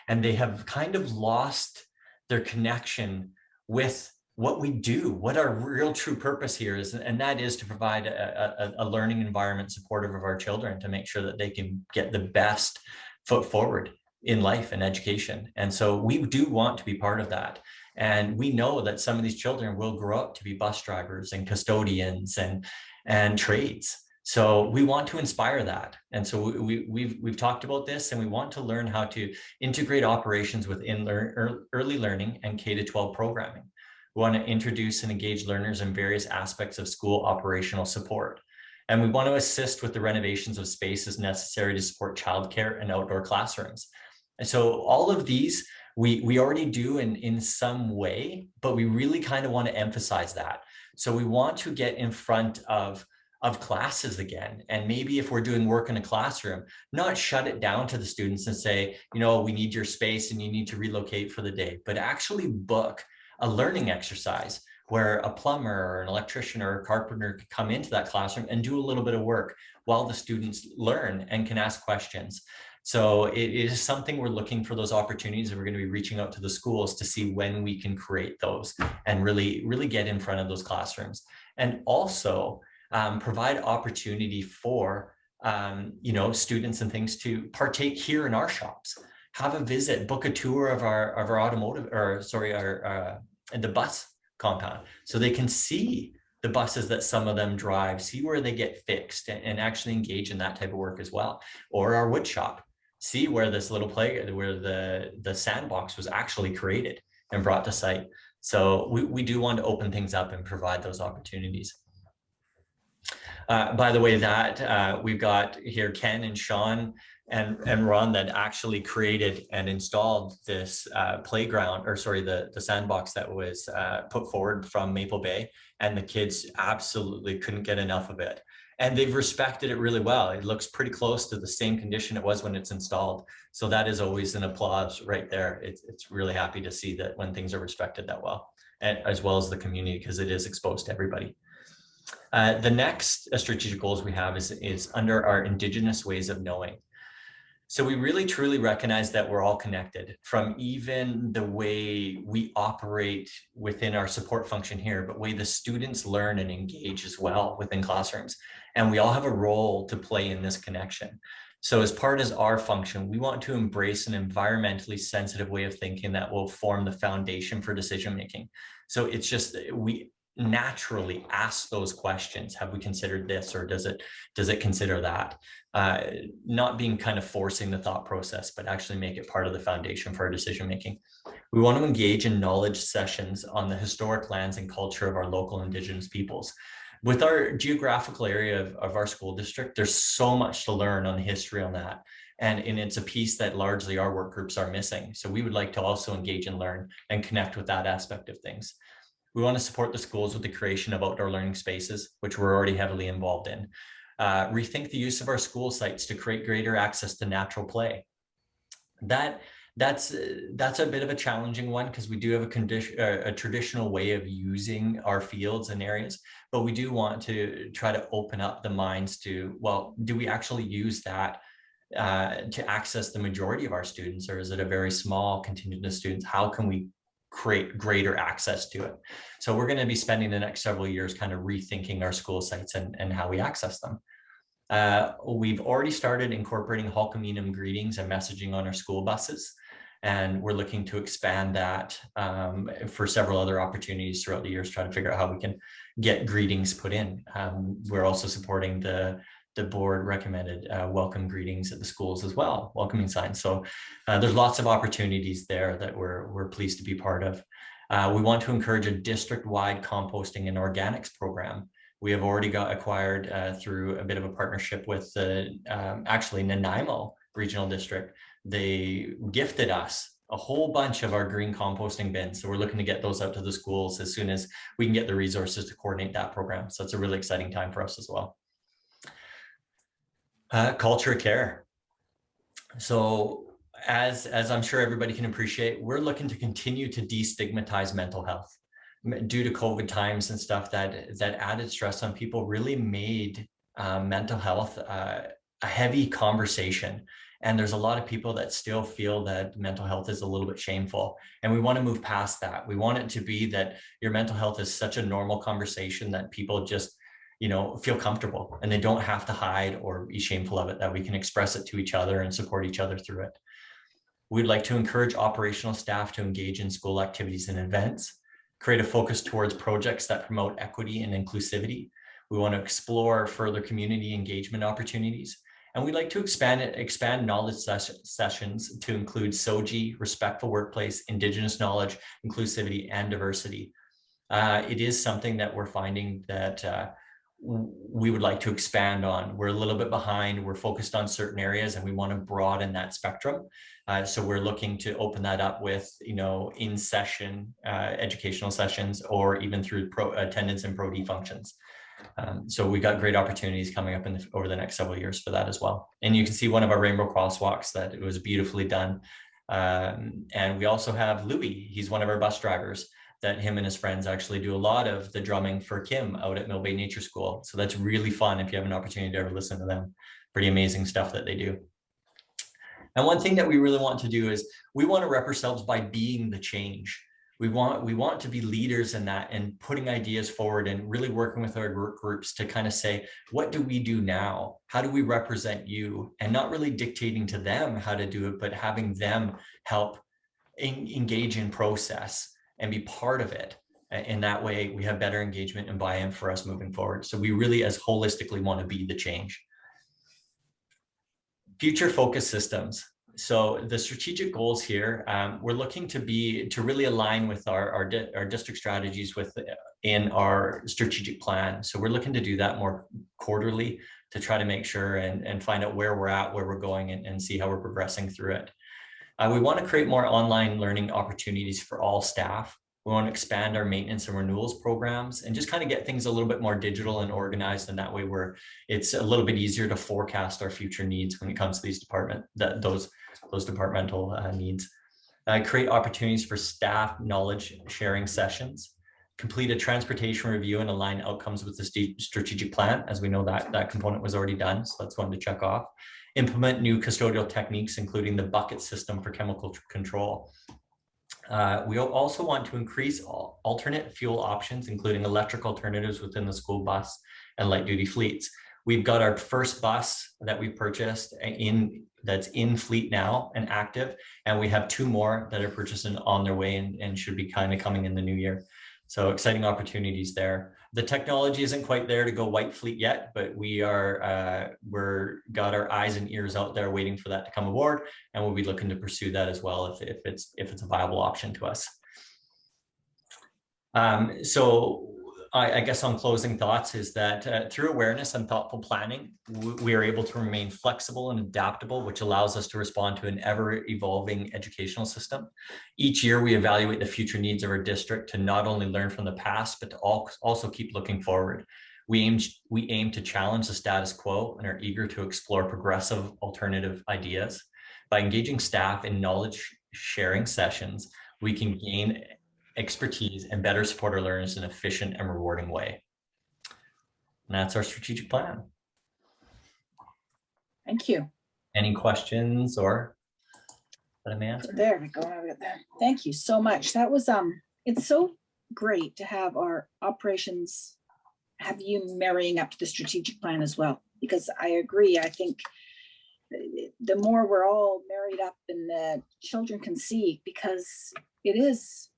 and they have kind of lost their connection with what we do, what our real true purpose here is, and that is to provide a learning environment supportive of our children, to make sure that they can get the best foot forward in life and education. And so we do want to be part of that. And we know that some of these children will grow up to be bus drivers and custodians and trades. So we want to inspire that. And so we've talked about this, and we want to learn how to integrate operations within early learning and K-12 programming. We want to introduce and engage learners in various aspects of school operational support. And we want to assist with the renovations of spaces necessary to support childcare and outdoor classrooms. And so all of these we already do in some way, but we really kind of want to emphasize that. So we want to get in front of classes again. And maybe if we're doing work in a classroom, not shut it down to the students and say, we need your space and you need to relocate for the day, but actually book a learning exercise where a plumber or an electrician or a carpenter could come into that classroom and do a little bit of work while the students learn and can ask questions. So it is something we're looking for, those opportunities, and we're going to be reaching out to the schools to see when we can create those and really, really get in front of those classrooms. And also provide opportunity for students and things to partake here in our shops, have a visit, book a tour of our automotive, the bus compound, so they can see the buses that some of them drive, see where they get fixed, and actually engage in that type of work as well, or our wood shop. see where this little where the sandbox was actually created and brought to site. So we do want to open things up and provide those opportunities. By the way, that we've got here Ken and Sean and Ron that actually created and installed this playground, or sorry, the sandbox that was put forward from Maple Bay, and the kids absolutely couldn't get enough of it. And they've respected it really well. It looks pretty close to the same condition it was when it's installed. So that is always an applause right there. It's really happy to see that when things are respected that well, and as well as the community, because it is exposed to everybody. The next strategic goals we have is under our Indigenous ways of knowing. So we really truly recognize that we're all connected, from even the way we operate within our support function here, but way the students learn and engage as well within classrooms. And we all have a role to play in this connection. So as part of our function, we want to embrace an environmentally sensitive way of thinking that will form the foundation for decision-making. So it's just, we naturally ask those questions. Have we considered this, or does it consider that? Not being kind of forcing the thought process, but actually make it part of the foundation for our decision making. We want to engage in knowledge sessions on the historic lands and culture of our local Indigenous peoples. With our geographical area of our school district, there's so much to learn on the history on that. And it's a piece that largely our work groups are missing. So we would like to also engage and learn and connect with that aspect of things. We want to support the schools with the creation of outdoor learning spaces, which we're already heavily involved in. Rethink the use of our school sites to create greater access to natural play. That's a bit of a challenging one, because we do have a traditional way of using our fields and areas, but we do want to try to open up the minds to, well, do we actually use that to access the majority of our students, or is it a very small contingent of students? How can we create greater access to it? So we're going to be spending the next several years kind of rethinking our school sites and how we access them. We've already started incorporating Hulkaminum greetings and messaging on our school buses, and we're looking to expand that for several other opportunities throughout the years, trying to figure out how we can get greetings put in. We're also supporting the board recommended welcome greetings at the schools as well, welcoming signs. So there's lots of opportunities there that we're pleased to be part of. We want to encourage a district-wide composting and organics program. We have already got acquired through a bit of a partnership with actually Nanaimo Regional District. They gifted us a whole bunch of our green composting bins. So we're looking to get those out to the schools as soon as we can get the resources to coordinate that program. So it's a really exciting time for us as well. Culture of care. So as I'm sure everybody can appreciate, we're looking to continue to destigmatize mental health. Due to COVID times and stuff, that added stress on people really made mental health a heavy conversation. And there's a lot of people that still feel that mental health is a little bit shameful. And we want to move past that. We want it to be that your mental health is such a normal conversation that people just, feel comfortable, and they don't have to hide or be shameful of it, that we can express it to each other and support each other through it. We'd like to encourage operational staff to engage in school activities and events, create a focus towards projects that promote equity and inclusivity. We want to explore further community engagement opportunities. And we'd like to expand knowledge sessions to include SOGI, respectful workplace, Indigenous knowledge, inclusivity, and diversity. It is something that we're finding that we would like to expand on. We're a little bit behind. We're focused on certain areas, and we want to broaden that spectrum. So we're looking to open that up with, in session educational sessions, or even through attendance and Pro-D functions. So we got great opportunities coming up over the next several years for that as well. And you can see one of our rainbow crosswalks that it was beautifully done. And we also have Louis. He's one of our bus drivers that him and his friends actually do a lot of the drumming for Kim out at Mill Bay Nature School. So that's really fun if you have an opportunity to ever listen to them. Pretty amazing stuff that they do. And one thing that we really want to do is we want to rep ourselves by being the change. We want to be leaders in that, and putting ideas forward and really working with our work groups to kind of say, what do we do now? How do we represent you? And not really dictating to them how to do it, but having them help engage in process and be part of it. In that way, we have better engagement and buy-in for us moving forward. So we really, as holistically, want to be the change. Future focus systems. So the strategic goals here, we're looking to really align with our district strategies in our strategic plan. So we're looking to do that more quarterly to try to make sure and find out where we're at, where we're going, and see how we're progressing through it. We want to create more online learning opportunities for all staff. We want to expand our maintenance and renewals programs and just kind of get things a little bit more digital and organized. And that way it's a little bit easier to forecast our future needs when it comes to these those departmental needs. Create opportunities for staff knowledge sharing sessions. Complete a transportation review and align outcomes with the strategic plan. As we know, that component was already done, so that's one to check off. Implement new custodial techniques, including the bucket system for chemical control. We also want to increase alternate fuel options, including electric alternatives within the school bus and light duty fleets. We've got our first bus that we purchased that's in fleet now and active, and we have 2 more that are purchased and on their way and should be kind of coming in the new year. So exciting opportunities there. The technology isn't quite there to go white fleet yet, but we're got our eyes and ears out there waiting for that to come aboard, and we'll be looking to pursue that as well if it's a viable option to us. So I guess on closing thoughts is that through awareness and thoughtful planning, we are able to remain flexible and adaptable, which allows us to respond to an ever-evolving educational system. Each year, we evaluate the future needs of our district to not only learn from the past, but to also keep looking forward. We aim to challenge the status quo and are eager to explore progressive alternative ideas. By engaging staff in knowledge sharing sessions, we can gain expertise and better support our learners in an efficient and rewarding way. And that's our strategic plan. Thank you. Any questions or that I may answer? There we go. Thank you so much. That was it's so great to have our operations have you marrying up to the strategic plan as well, because I agree. I think the more we're all married up and the children can see, because it is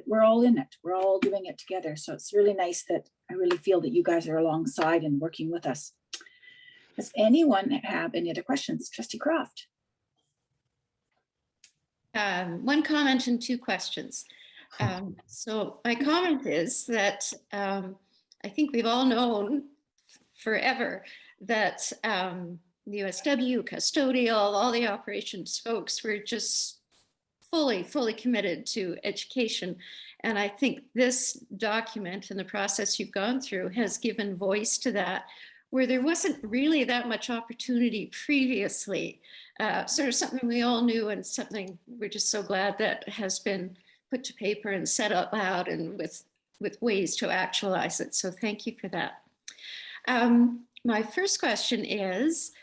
we're all in it. We're all doing it together. So it's really nice that I really feel that you guys are alongside and working with us. Does anyone have any other questions? Trustee Croft. One comment and 2 questions. So my comment is that I think we've all known forever that the USW, custodial, all the operations folks were just fully committed to education. And I think this document and the process you've gone through has given voice to that, where there wasn't really that much opportunity previously. Sort of something we all knew and something we're just so glad that has been put to paper and said out loud and with ways to actualize it. So thank you for that. My first question is,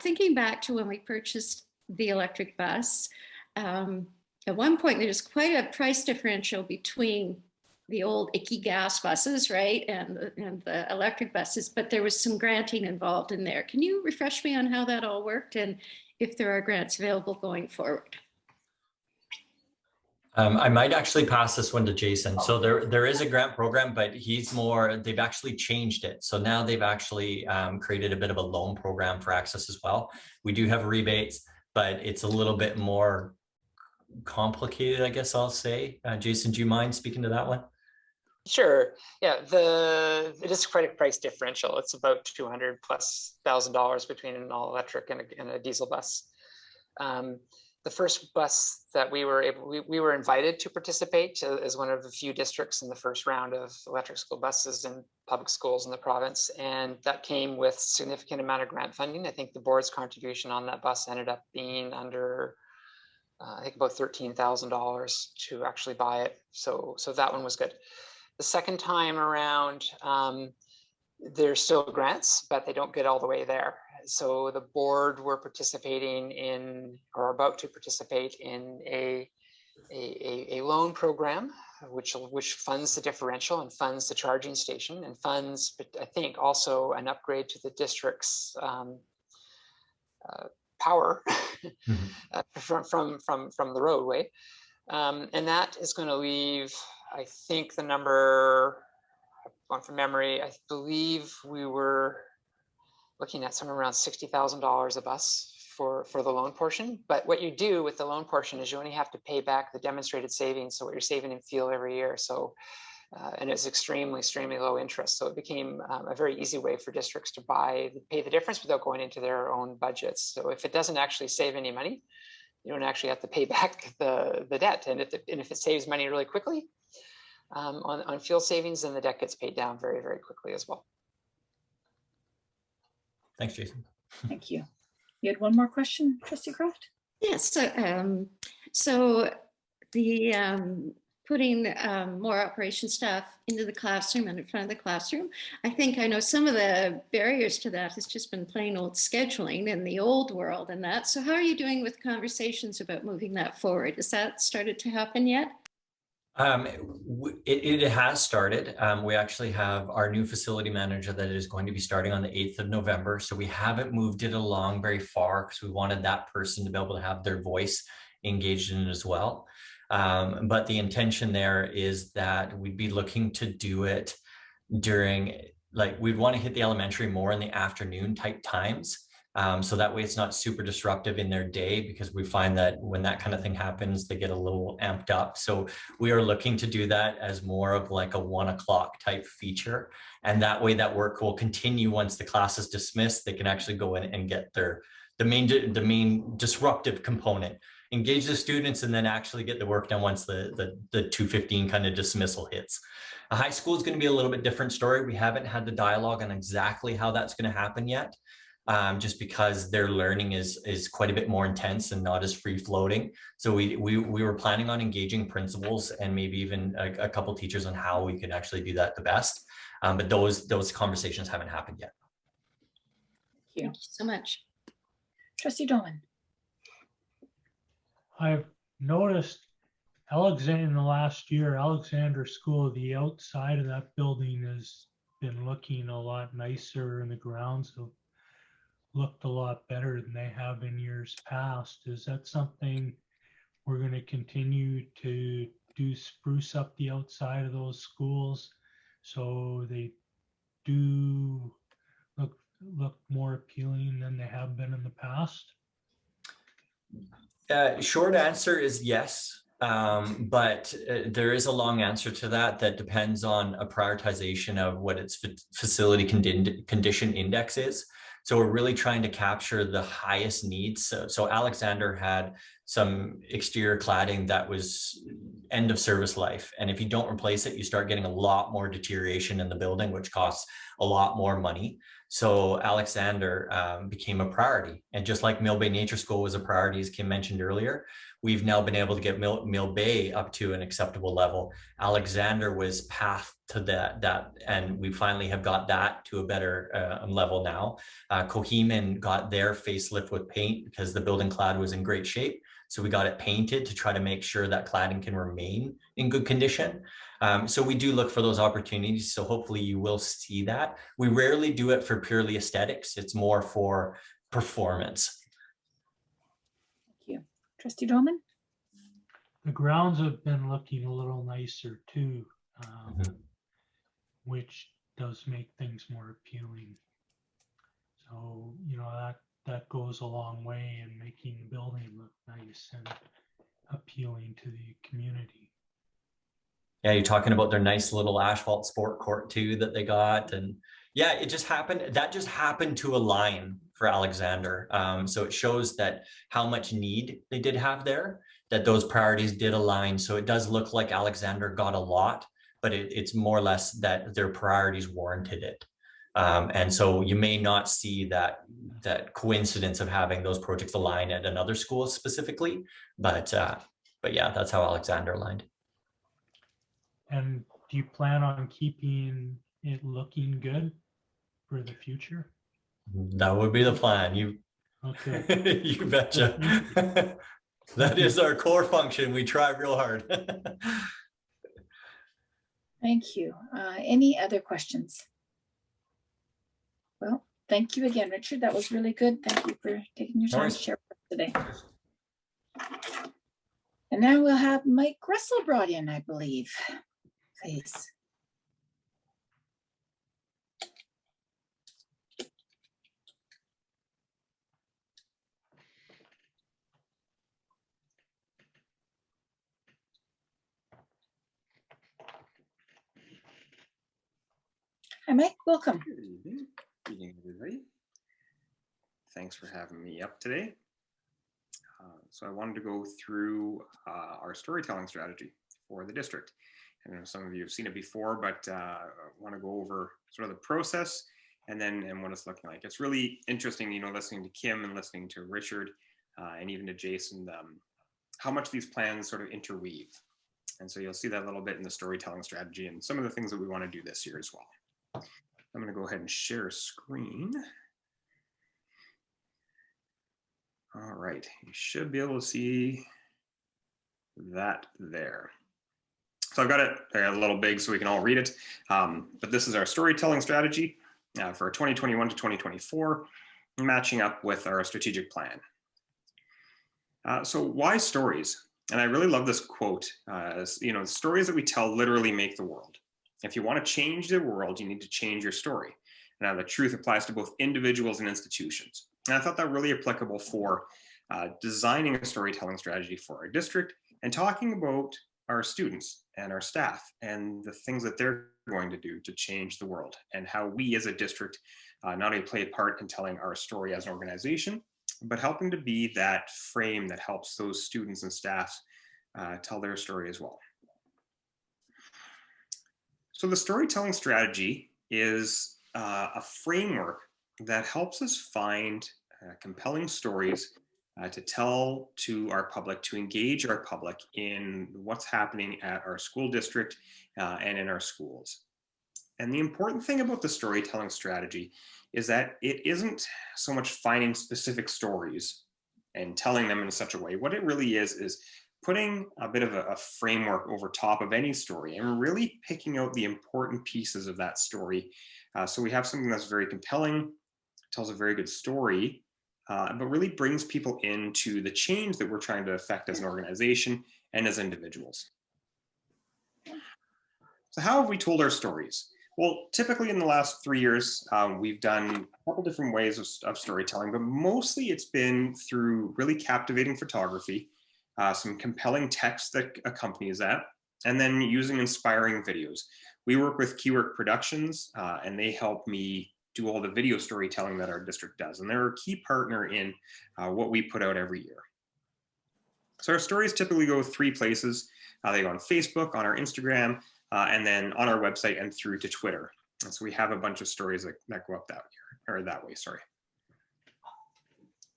thinking back to when we purchased the electric bus, at one point, there's quite a price differential between the old icky gas buses, right, and the electric buses, but there was some granting involved in there. Can you refresh me on how that all worked and if there are grants available going forward? I might actually pass this one to Jason. So there is a grant program, but they've actually changed it. So now they've actually created a bit of a loan program for access as well. We do have rebates, but it's a little bit more complicated, I guess I'll say. Jason, do you mind speaking to that one? Sure. Yeah, it is quite a price differential. It's about $200,000+ between an all-electric and a diesel bus. The first bus that we were invited to participate as one of the few districts in the first round of electric school buses in public schools in the province, and that came with significant amount of grant funding. I think the board's contribution on that bus ended up being under I think about $13,000 to actually buy it. So that one was good. The second time around, there's still grants, but they don't get all the way there. So the board were participating in, or about to participate in a loan program, which funds the differential and funds the charging station and funds, I think, also an upgrade to the district's power from the roadway, and that is going to leave, I think the number, going from memory, I believe we were looking at somewhere around $60,000 a bus for the loan portion. But what you do with the loan portion is you only have to pay back the demonstrated savings. So what you're saving in fuel every year. So, and it's extremely low interest. So it became a very easy way for districts to pay the difference without going into their own budgets. So if it doesn't actually save any money, you don't actually have to pay back the debt. And if it saves money really quickly on fuel savings, then the debt gets paid down very quickly as well. Thanks, Jason. Thank you. You had one more question, Trustee Croft? Yes. So the putting more operation staff into the classroom and in front of the classroom, I know some of the barriers to that has just been plain old scheduling in the old world and that. So how are you doing with conversations about moving that forward? Has that started to happen yet? It has started. We actually have our new facility manager that is going to be starting on the 8th of November. So we haven't moved it along very far because we wanted that person to be able to have their voice engaged in it as well. But the intention there is that we'd be looking to do it during, like, we'd want to hit the elementary more in the afternoon type times. So that way it's not super disruptive in their day, because we find that when that kind of thing happens, they get a little amped up. So we are looking to do that as more of like a 1 o'clock type feature. And that way that work will continue once the class is dismissed. They can actually go in and get the main disruptive component, engage the students, and then actually get the work done once the 2:15 kind of dismissal hits. A high school is going to be a little bit different story. We haven't had the dialogue on exactly how that's going to happen yet. Just because their learning is quite a bit more intense and not as free floating. So we were planning on engaging principals and maybe even a couple teachers on how we could actually do that the best. But those conversations haven't happened yet. Thank you so much. Trustee Dolan? I've noticed in the last year, Alexander School, the outside of that building has been looking a lot nicer, and the grounds have looked a lot better than they have in years past. Is that something we're going to continue to do, spruce up the outside of those schools so they do look more appealing than they have been in the past? Short answer is yes, but there is a long answer to that depends on a prioritization of what its facility condition index is. So we're really trying to capture the highest needs. So Alexander had some exterior cladding that was end of service life. And if you don't replace it, you start getting a lot more deterioration in the building, which costs a lot more money. So Alexander became a priority. And just like Mill Bay Nature School was a priority, as Kim mentioned earlier, we've now been able to get Mill Bay up to an acceptable level. Alexander was path to that, and we finally have got that to a better level now. Coheman got their facelift with paint because the building clad was in great shape. So we got it painted to try to make sure that cladding can remain in good condition. So we do look for those opportunities. So hopefully you will see that. We rarely do it for purely aesthetics. It's more for performance. Thank you. Trustee Dolman? The grounds have been looking a little nicer too, which does make things more appealing. So, that goes a long way in making the building look nice and appealing to the community. Yeah, you're talking about their nice little asphalt sport court too that they got. And yeah, it just happened. That just happened to align for Alexander. So it shows that how much need they did have there, that those priorities did align. So it does look like Alexander got a lot, but it's more or less that their priorities warranted it. And so you may not see that coincidence of having those projects align at another school specifically, but yeah, that's how Alexander aligned. And do you plan on keeping it looking good for the future? That would be the plan. Okay. You betcha. That is our core function. We try real hard. Thank you. Any other questions? Well, thank you again, Richard. That was really good. Thank you for taking your time to share with us today. And now we'll have Mike Russell brought in, I believe. Please. Hi, Mike. Welcome. Good evening. Evening, everybody. Thanks for having me up today. So I wanted to go through our storytelling strategy for the district. I know some of you have seen it before, but I want to go over sort of the process and what it's looking like. It's really interesting, listening to Kim and listening to Richard and even to Jason, how much these plans sort of interweave. And so you'll see that a little bit in the storytelling strategy and some of the things that we want to do this year as well. I'm going to go ahead and share a screen. All right, you should be able to see that there. So I've got it a little big so we can all read it. But this is our storytelling strategy for 2021 to 2024, matching up with our strategic plan. So why stories? And I really love this quote. Stories that we tell literally make the world. If you want to change the world, you need to change your story. Now, the truth applies to both individuals and institutions. And I thought that really applicable for designing a storytelling strategy for our district and talking about our students and our staff and the things that they're going to do to change the world and how we as a district not only play a part in telling our story as an organization, but helping to be that frame that helps those students and staff tell their story as well. So the storytelling strategy is a framework that helps us find compelling stories to tell to our public, to engage our public in what's happening at our school district and in our schools. And the important thing about the storytelling strategy is that it isn't so much finding specific stories and telling them in such a way. What it really is putting a bit of a framework over top of any story and really picking out the important pieces of that story. So we have something that's very compelling, tells a very good story, but really brings people into the change that we're trying to affect as an organization and as individuals. So how have we told our stories? Well, typically in the last 3 years, we've done a couple different ways of storytelling, but mostly it's been through really captivating photography, some compelling text that accompanies that, and then using inspiring videos. We work with Keywork Productions, and they help me do all the video storytelling that our district does. And they're a key partner in what we put out every year. So our stories typically go 3 places. They go on Facebook, on our Instagram, and then on our website and through to Twitter. And so we have a bunch of stories that go up that way, sorry.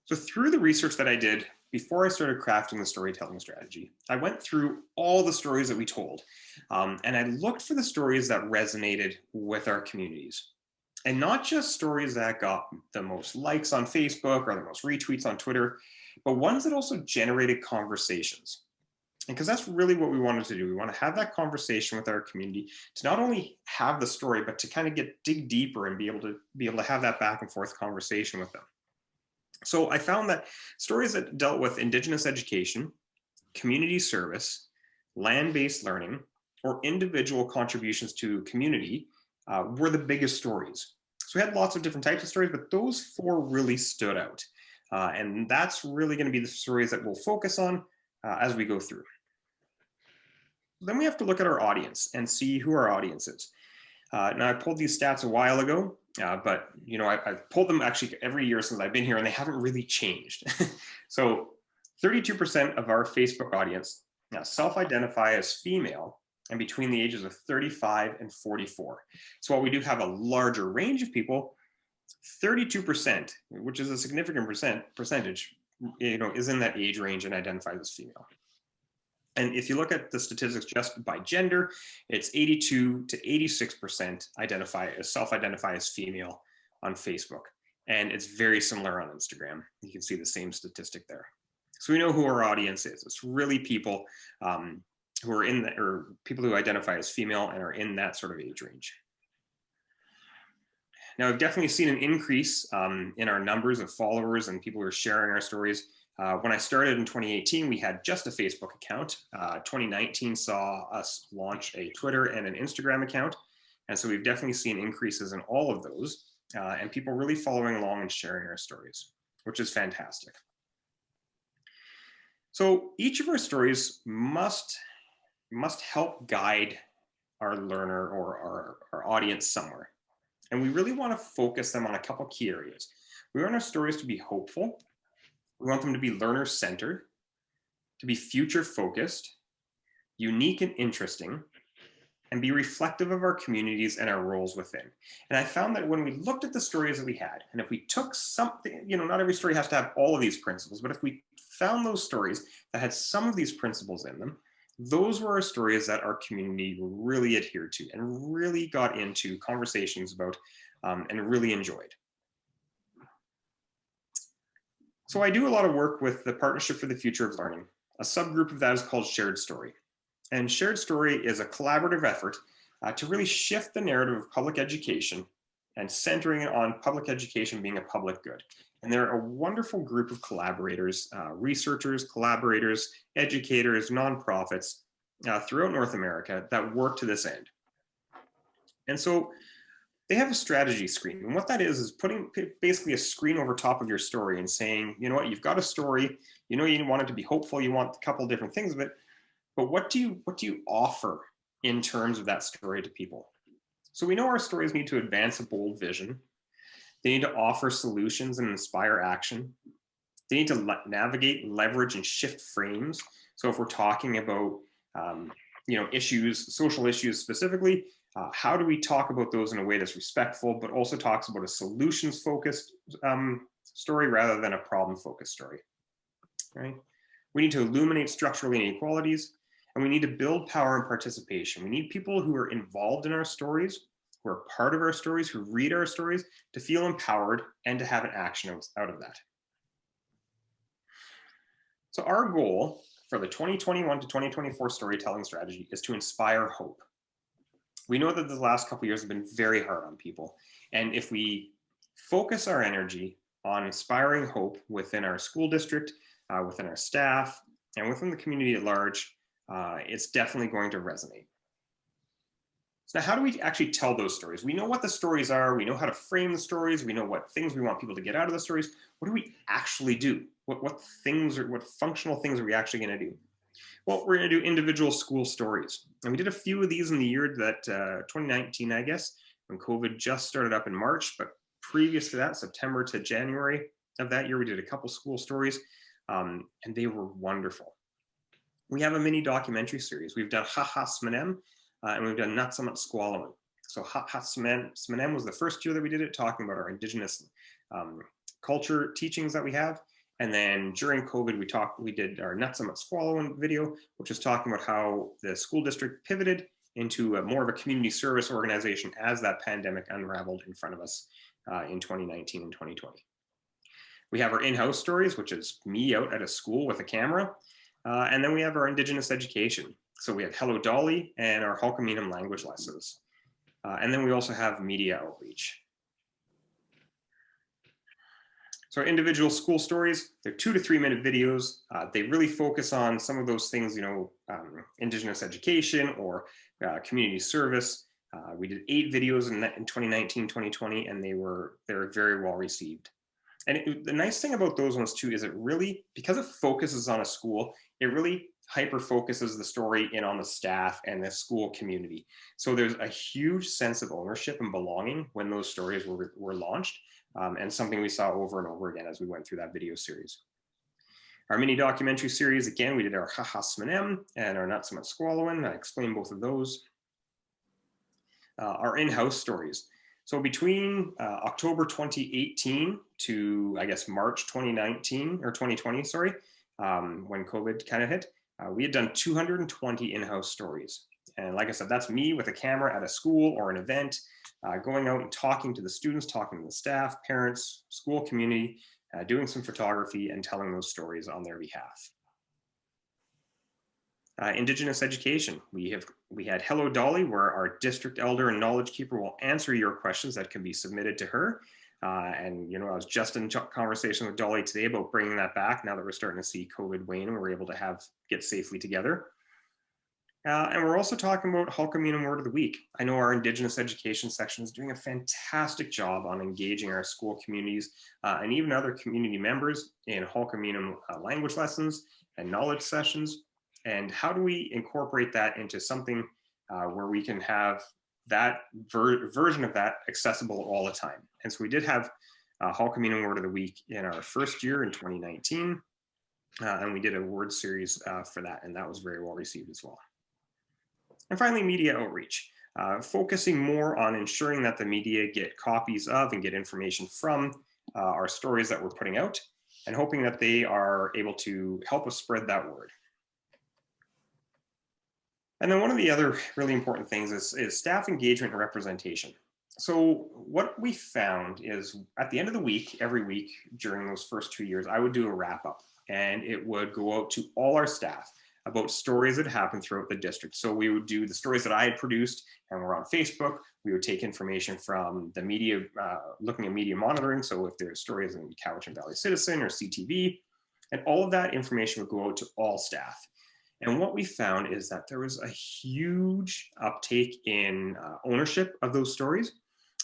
So through the research that I did before I started crafting the storytelling strategy, I went through all the stories that we told, and I looked for the stories that resonated with our communities. And not just stories that got the most likes on Facebook or the most retweets on Twitter, but ones that also generated conversations. And because that's really what we wanted to do. We want to have that conversation with our community to not only have the story, but to kind of dig deeper and be able to have that back and forth conversation with them. So I found that stories that dealt with Indigenous education, community service, land-based learning, or individual contributions to community were the biggest stories. So we had lots of different types of stories, but those 4 really stood out. And that's really going to be the stories that we'll focus on as we go through. Then we have to look at our audience and see who our audience is. Now I pulled these stats a while ago, but I've pulled them actually every year since I've been here and they haven't really changed. So 32% of our Facebook audience self-identify as female and between the ages of 35 and 44. So while we do have a larger range of people, 32%, which is a significant percentage, is in that age range and identifies as female. And if you look at the statistics just by gender, it's 82 to 86% self-identify as female on Facebook. And it's very similar on Instagram. You can see the same statistic there. So we know who our audience is. It's really people who are or people who identify as female and are in that sort of age range. Now, we've definitely seen an increase in our numbers of followers and people who are sharing our stories. When I started in 2018, we had just a Facebook account. 2019 saw us launch a Twitter and an Instagram account. And so we've definitely seen increases in all of those and people really following along and sharing our stories, which is fantastic. So each of our stories must help guide our learner or our audience somewhere. And we really want to focus them on a couple key areas. We want our stories to be hopeful. We want them to be learner-centered, to be future-focused, unique and interesting, and be reflective of our communities and our roles within. And I found that when we looked at the stories that we had, and if we took something, not every story has to have all of these principles, but if we found those stories that had some of these principles in them, those were our stories that our community really adhered to and really got into conversations about and really enjoyed. So I do a lot of work with the Partnership for the Future of Learning. A subgroup of that is called Shared Story. And Shared Story is a collaborative effort to really shift the narrative of public education and centering it on public education being a public good. And they're a wonderful group of collaborators, researchers, collaborators, educators, nonprofits throughout North America that work to this end. And so they have a strategy screen. And what that is putting basically a screen over top of your story and saying, you know what, you've got a story, you want it to be hopeful, you want a couple of different things of it, but what do you offer in terms of that story to people? So we know our stories need to advance a bold vision. They need to offer solutions and inspire action. They need to navigate, leverage, and shift frames. So if we're talking about issues, social issues specifically, how do we talk about those in a way that's respectful, but also talks about a solutions-focused story rather than a problem-focused story, right? We need to illuminate structural inequalities, and we need to build power and participation. We need people who are involved in our stories, who are part of our stories, who read our stories, to feel empowered and to have an action out of that. So our goal for the 2021 to 2024 storytelling strategy is to inspire hope. We know that the last couple of years have been very hard on people. And if we focus our energy on inspiring hope within our school district, within our staff, and within the community at large, it's definitely going to resonate. So now how do we actually tell those stories? We know what the stories are. We know how to frame the stories. We know what things we want people to get out of the stories. What do we actually do? What functional things are we actually going to do? Well, we're going to do individual school stories. And we did a few of these in the year that 2019, I guess, when COVID just started up in March. But previous to that, September to January of that year, we did a couple school stories, and they were wonderful. We have a mini documentary series. We've done Ha Ha Smanem, and we've done Nutsumat Squallowin. So Ha Ha Smanem was the first year that we did it, talking about our Indigenous culture teachings that we have. And then during COVID, we did our Nutsumat Squallowin video, which is talking about how the school district pivoted into more of a community service organization as that pandemic unraveled in front of us in 2019 and 2020. We have our in-house stories, which is me out at a school with a camera. And then we have our Indigenous education. So we have Hello Dolly and our Hulkaminam language lessons. And then we also have media outreach. So our individual school stories, they're 2 to 3 minute videos. They really focus on some of those things, Indigenous education or community service. We did 8 videos in 2019, 2020, and they were very well received. And the nice thing about those ones too is it really, because it focuses on a school, it really hyper focuses the story in on the staff and the school community. So there's a huge sense of ownership and belonging when those stories were launched, and something we saw over and over again as we went through that video series. Our mini documentary series, again, we did our Ha Ha Smanem and our Nutsumat Squallowin. I explained both of those. Our in-house stories. So between October 2018 to, I guess, March 2019 or 2020, sorry, when COVID kind of hit, we had done 220 in-house stories. And like I said, that's me with a camera at a school or an event, going out and talking to the students, talking to the staff, parents, school community, doing some photography and telling those stories on their behalf. Indigenous education. We had Hello Dolly, where our district elder and knowledge keeper will answer your questions that can be submitted to her. And I was just in conversation with Dolly today about bringing that back now that we're starting to see COVID wane and we're able to get safely together. And we're also talking about Hulkaminam Word of the Week. I know our Indigenous education section is doing a fantastic job on engaging our school communities and even other community members in Hulkaminam language lessons and knowledge sessions. And how do we incorporate that into something where we can have that version of that accessible all the time. And so we did have Hall Community Word of the Week in our first year in 2019. And we did a word series for that, and that was very well received as well. And finally, media outreach, focusing more on ensuring that the media get copies of and get information from our stories that we're putting out, and hoping that they are able to help us spread that word. And then one of the other really important things is staff engagement and representation. So what we found is at the end of the week, every week during those first 2 years, I would do a wrap up, and it would go out to all our staff about stories that happened throughout the district. So we would do the stories that I had produced and were on Facebook. We would take information from the media, looking at media monitoring. So if there's stories in Cowichan Valley Citizen or CTV, and all of that information would go out to all staff. And what we found is that there was a huge uptake in ownership of those stories,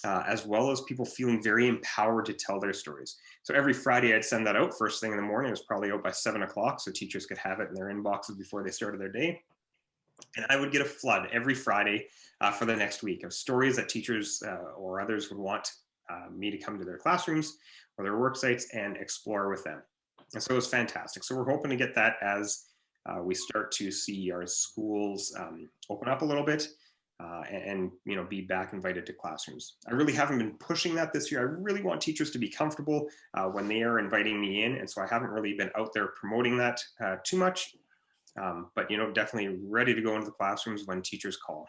as well as people feeling very empowered to tell their stories. So every Friday I'd send that out first thing in the morning. It was probably out by 7 o'clock, so teachers could have it in their inboxes before they started their day. And I would get a flood every Friday for the next week of stories that teachers or others would want me to come to their classrooms or their work sites and explore with them. And so it was fantastic. So we're hoping to get that as we start to see our schools open up a little bit and be back invited to classrooms. I really haven't been pushing that this year. I really want teachers to be comfortable when they are inviting me in, and so I haven't really been out there promoting that too much. But definitely ready to go into the classrooms when teachers call.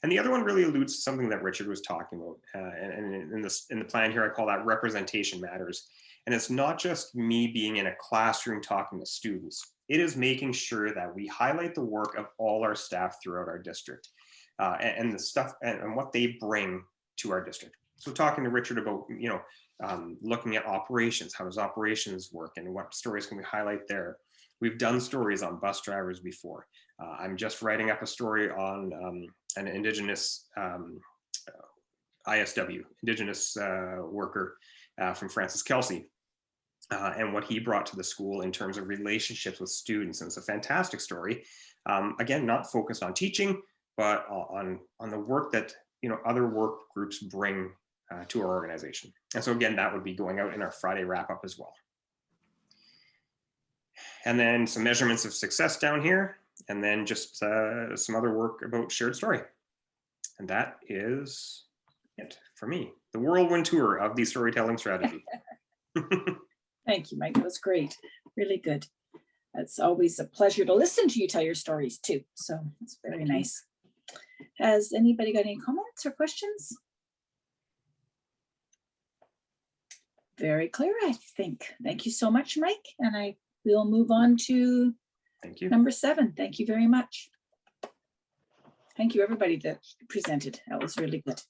And the other one really alludes to something that Richard was talking about, and in the plan here I call that representation matters. And it's not just me being in a classroom talking to students. It is making sure that we highlight the work of all our staff throughout our district and the stuff and what they bring to our district. So talking to Richard about, looking at operations, how does operations work and what stories can we highlight there? We've done stories on bus drivers before. I'm just writing up a story on an Indigenous ISW, Indigenous worker from Francis Kelsey. And what he brought to the school in terms of relationships with students. And it's a fantastic story. Again, not focused on teaching, but on the work that other work groups bring to our organization. And so again, that would be going out in our Friday wrap up as well. And then some measurements of success down here, and then just some other work about shared story. And that is it for me. The whirlwind tour of the storytelling strategy. Thank you, Mike. That was great. Really good. It's always a pleasure to listen to you tell your stories too. So it's very nice. Has anybody got any comments or questions? Very clear, I think. Thank you so much, Mike. And I will move on to number 7. Thank you very much. Thank you, everybody that presented. That was really good.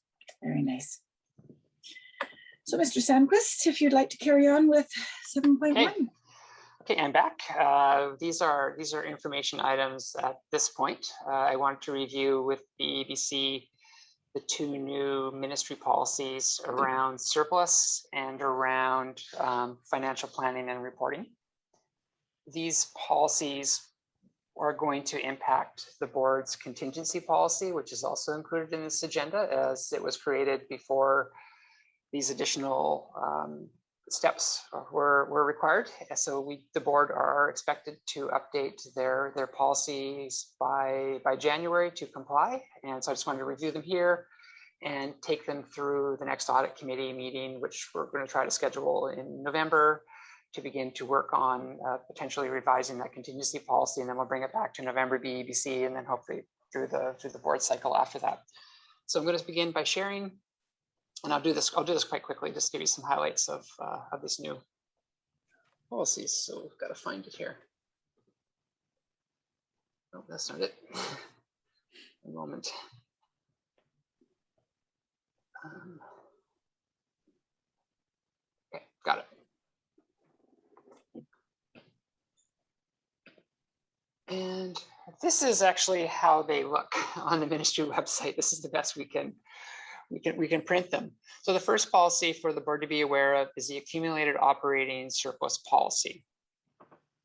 Very nice. So, Mr. Sandquist, if you'd like to carry on with 7.1. Okay, I'm back. These are information items at this point. I wanted to review with the EBC the 2 new ministry policies around surplus and around financial planning and reporting. These policies are going to impact the board's contingency policy, which is also included in this agenda as it was created before these additional steps were required. So the board are expected to update their policies by January to comply. And so I just wanted to review them here and take them through the next audit committee meeting, which we're going to try to schedule in November to begin to work on potentially revising that contingency policy. And then we'll bring it back to November BEBC and then hopefully through the board cycle after that. So I'm going to begin by sharing. And I'll do this quite quickly, just give you some highlights of this new policies. So we've got to find it here. Oh, that's not it. A moment. Okay, got it. And this is actually how they look on the ministry website. This is the best we can print them. So the first policy for the board to be aware of is the accumulated operating surplus policy.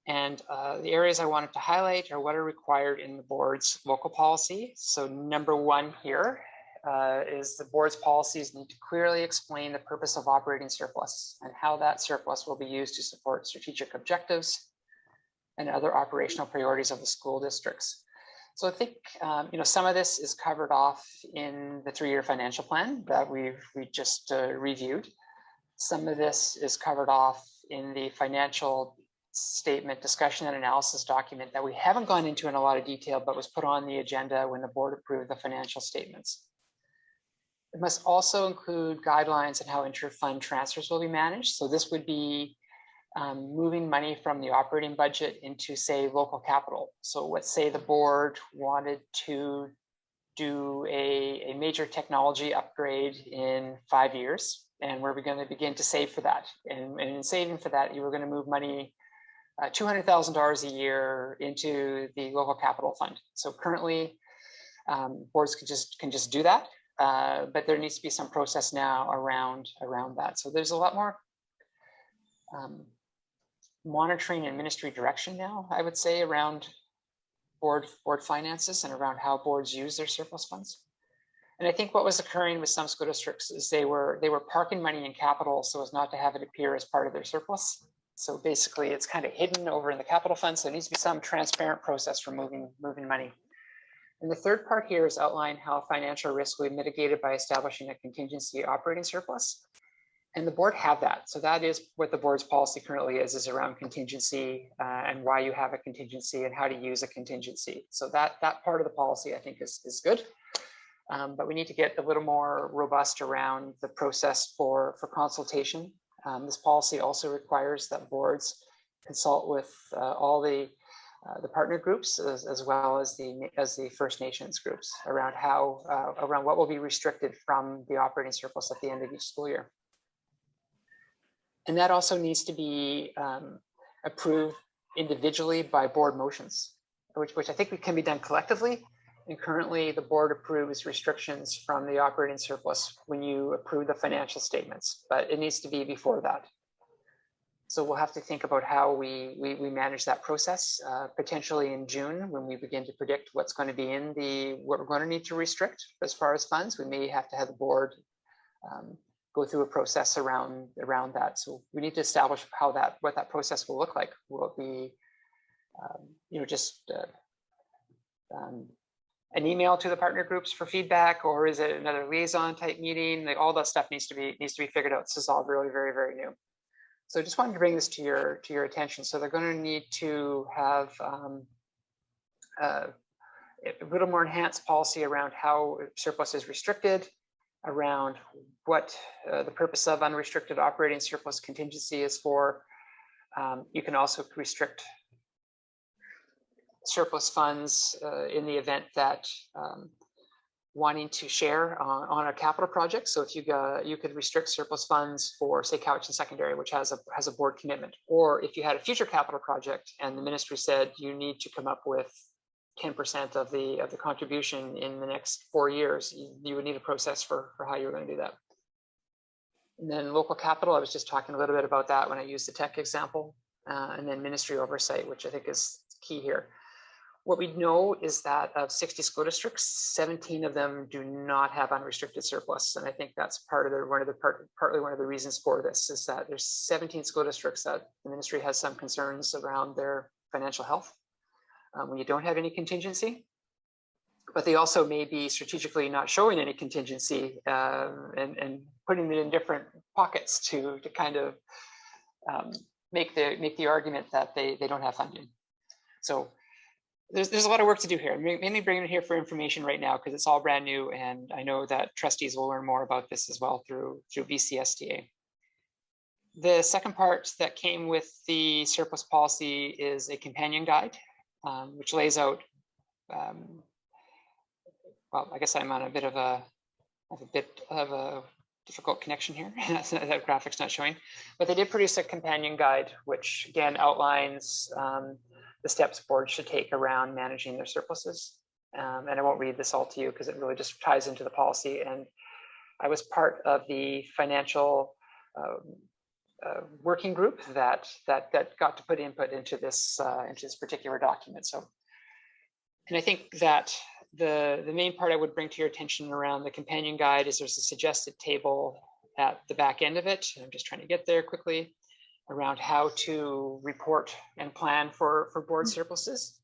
And the areas I wanted to highlight are what are required in the board's local policy. So number 1 here is the board's policies need to clearly explain the purpose of operating surplus and how that surplus will be used to support strategic objectives and other operational priorities of the school districts. So I think some of this is covered off in the 3-year financial plan that we just reviewed. Some of this is covered off in the financial statement discussion and analysis document that we haven't gone into in a lot of detail, but was put on the agenda when the board approved the financial statements. It must also include guidelines on how inter-fund transfers will be managed. So this would be moving money from the operating budget into, say, local capital. So let's say the board wanted to do a major technology upgrade in 5 years, and we're going to begin to save for that. And in saving for that, you were going to move money, $200,000 a year into the local capital fund. So currently, boards can just do that, but there needs to be some process now around that. So there's a lot more monitoring and ministry direction now, I would say, around board finances and around how boards use their surplus funds. And I think what was occurring with some school districts is they were parking money in capital so as not to have it appear as part of their surplus. So basically, it's kind of hidden over in the capital fund. So there needs to be some transparent process for moving money. And the third part here is outline how financial risk will be mitigated by establishing a contingency operating surplus. And the board have that. So that is what the board's policy currently is around contingency and why you have a contingency and how to use a contingency. So that part of the policy, I think, is good. But we need to get a little more robust around the process for consultation. This policy also requires that boards consult with all the partner groups as well as the First Nations groups around around what will be restricted from the operating surplus at the end of each school year. And that also needs to be approved individually by board motions, which I think can be done collectively. And currently, the board approves restrictions from the operating surplus when you approve the financial statements, but it needs to be before that. So we'll have to think about how we manage that process, potentially in June when we begin to predict what's going to be in what we're going to need to restrict as far as funds. We may have to have the board go through a process around that. So we need to establish what that process will look like. Will it be, just an email to the partner groups for feedback, or is it another liaison type meeting? Like, all that stuff needs to be figured out. This is all really very, very new. So I just wanted to bring this to your attention. So they're going to need to have a little more enhanced policy around how surplus is restricted, around what the purpose of unrestricted operating surplus contingency is for. You can also restrict surplus funds in the event that wanting to share on a capital project. So if you could restrict surplus funds for, say, Cowichan Secondary, which has a board commitment, or if you had a future capital project and the ministry said you need to come up with 10% of the contribution in the next 4 years, you would need a process for how you're going to do that. And then local capital, I was just talking a little bit about that when I used the tech example, and then ministry oversight, which I think is key here. What we know is that of 60 school districts, 17 of them do not have unrestricted surplus. And I think that's partly one of the reasons for this is that there's 17 school districts that the ministry has some concerns around their financial health when you don't have any contingency. But they also may be strategically not showing any contingency and putting it in different pockets to kind of make the argument that they don't have funding. So there's a lot of work to do here. I'm mainly bringing it here for information right now because it's all brand new, and I know that trustees will learn more about this as well through VCSTA. The second part that came with the surplus policy is a companion guide, which lays out. Well, I guess I'm on a bit of a difficult connection here. That graphic's not showing, but they did produce a companion guide, which again outlines the steps boards should take around managing their surpluses. And I won't read this all to you because it really just ties into the policy. And I was part of the financial working group that got to put input into this particular document. So, and I think that the main part I would bring to your attention around the companion guide is there's a suggested table at the back end of it. I'm just trying to get there quickly around how to report and plan for board surpluses.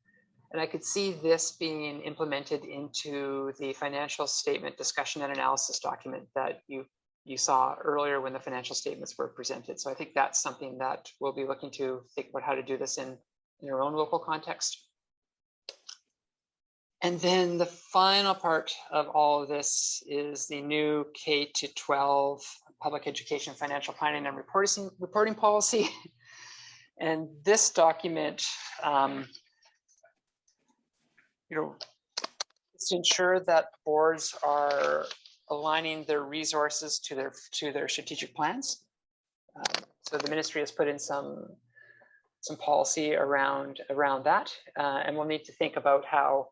And I could see this being implemented into the financial statement discussion and analysis document that you saw earlier when the financial statements were presented. So I think that's something that we'll be looking to think about how to do this in your own local context. And then the final part of all of this is the new K-12 public education financial planning and reporting policy. And this document, is to ensure that boards are aligning their resources to their strategic plans. So the ministry has put in some policy around that, and we'll need to think about how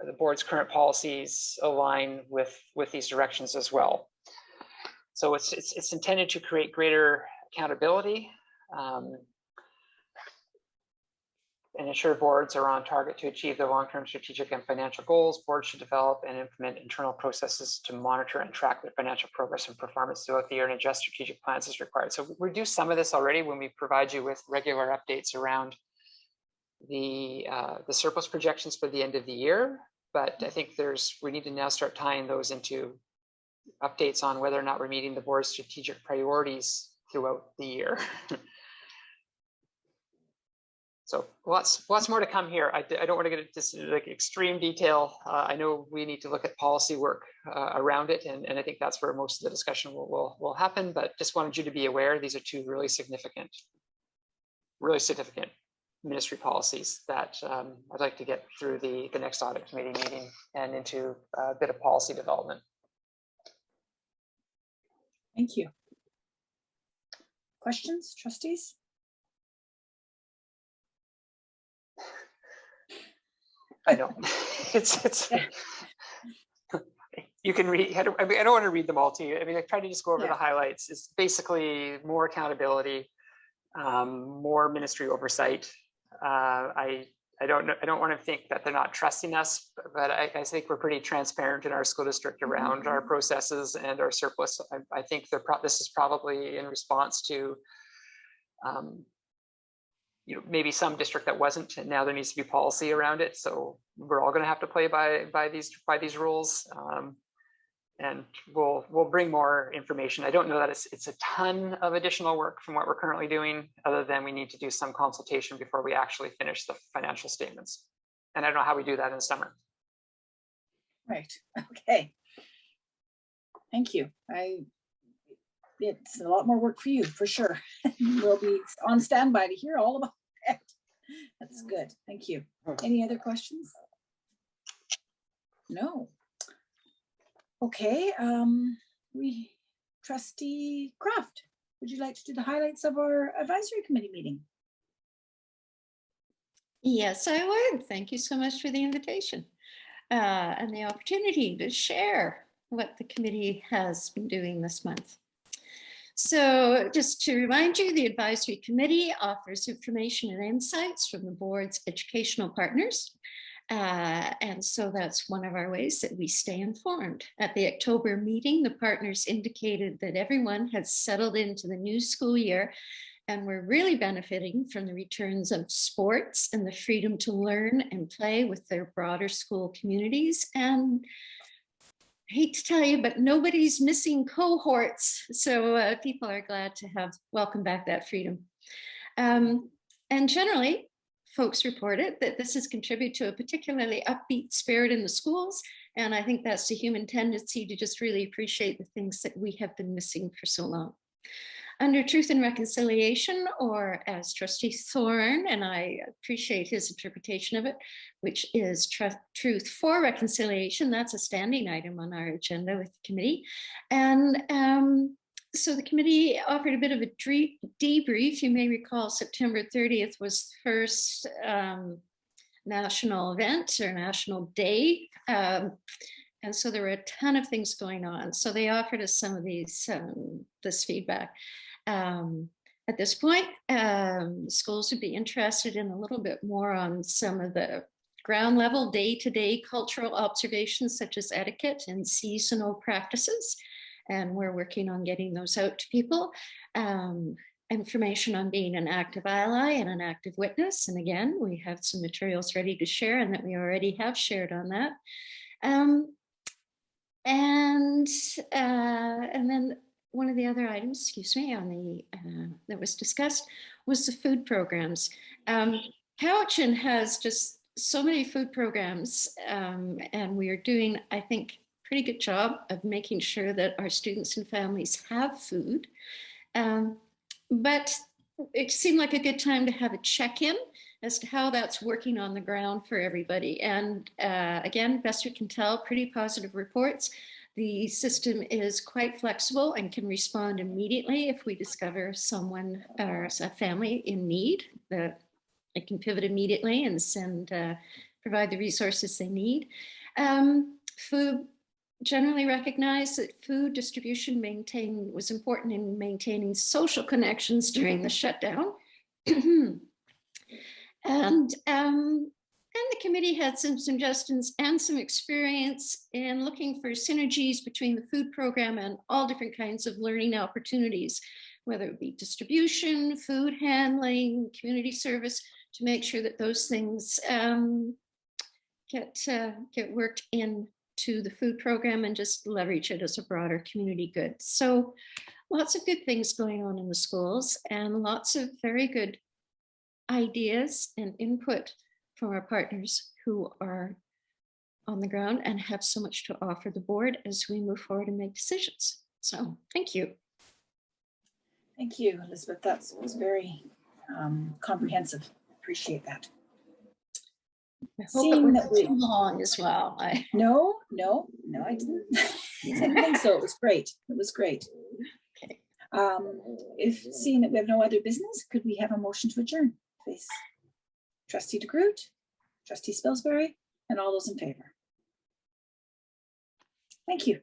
the board's current policies align with these directions as well. So it's intended to create greater accountability and ensure boards are on target to achieve their long-term strategic and financial goals. Boards should develop and implement internal processes to monitor and track their financial progress and performance throughout the year and adjust strategic plans as required. So we do some of this already when we provide you with regular updates around the surplus projections for the end of the year. But I think we need to now start tying those into updates on whether or not we're meeting the board's strategic priorities throughout the year. So lots more to come here. I don't want to get into like extreme detail. I know we need to look at policy work around it, and I think that's where most of the discussion will happen. But just wanted you to be aware these are two really significant ministry policies that I'd like to get through the next audit committee meeting and into a bit of policy development. Thank you. Questions, trustees? I know it's you can read. I don't want to read them all to you. I mean, I try to just go over the highlights. It's basically more accountability, more ministry oversight. I don't know. I don't want to think that they're not trusting us, but I think we're pretty transparent in our school district around our processes and our surplus. I think this is probably in response to maybe some district that wasn't, and now there needs to be policy around it. So we're all going to have to play by these rules, and we'll bring more information. I don't know that it's a ton of additional work from what we're currently doing, other than we need to do some consultation before we actually finish the financial statements. And I don't know how we do that in the summer. Right. Okay. Thank you. It's a lot more work for you, for sure. We'll be on standby to hear all about that. That's good. Thank you. Any other questions? No. Okay. Trustee Kraft, would you like to do the highlights of our advisory committee meeting? Yes, I would. Thank you so much for the invitation and the opportunity to share what the committee has been doing this month. So just to remind you, the advisory committee offers information and insights from the board's educational partners. And so that's one of our ways that we stay informed. At the October meeting, the partners indicated that everyone has settled into the new school year, and we're really benefiting from the returns of sports and the freedom to learn and play with their broader school communities. And I hate to tell you, but nobody's missing cohorts. So people are glad to have welcomed back that freedom. And generally, folks reported that this has contributed to a particularly upbeat spirit in the schools. And I think that's the human tendency to just really appreciate the things that we have been missing for so long. Under Truth and Reconciliation, or as Trustee Thorne, and I appreciate his interpretation of it, which is Truth for Reconciliation, that's a standing item on our agenda with the committee. And so the committee offered a bit of a debrief. You may recall September 30th was the first national event or national day. And so there were a ton of things going on. So they offered us some of this feedback. At this point, schools would be interested in a little bit more on some of the ground level, day-to-day cultural observations such as etiquette and seasonal practices. And we're working on getting those out to people. Information on being an active ally and an active witness. And again, we have some materials ready to share and that we already have shared on that. And then one of the other items, excuse me, on the that was discussed was the food programs. Cowichan has just so many food programs, and we are doing, I think, pretty good job of making sure that our students and families have food. But it seemed like a good time to have a check-in as to how that's working on the ground for everybody. And again, best we can tell, pretty positive reports. The system is quite flexible and can respond immediately if we discover someone or a family in need. It can pivot immediately and provide the resources they need. Food generally recognized that food distribution was important in maintaining social connections during the shutdown. And the committee had some suggestions and some experience in looking for synergies between the food program and all different kinds of learning opportunities, whether it be distribution, food handling, community service, to make sure that those things get worked into the food program and just leverage it as a broader community good. So lots of good things going on in the schools and lots of very good ideas and input from our partners who are on the ground and have so much to offer the board as we move forward and make decisions. So thank you. Thank you, Elizabeth. That was very comprehensive. Appreciate that. I hope it Seeing that wasn't too long as well. No, I didn't. I didn't think so. It was great. It was great. Okay. If seeing that we have no other business, could we have a motion to adjourn, please? Trustee DeGroot, Trustee Spilsbury, and all those in favor. Thank you.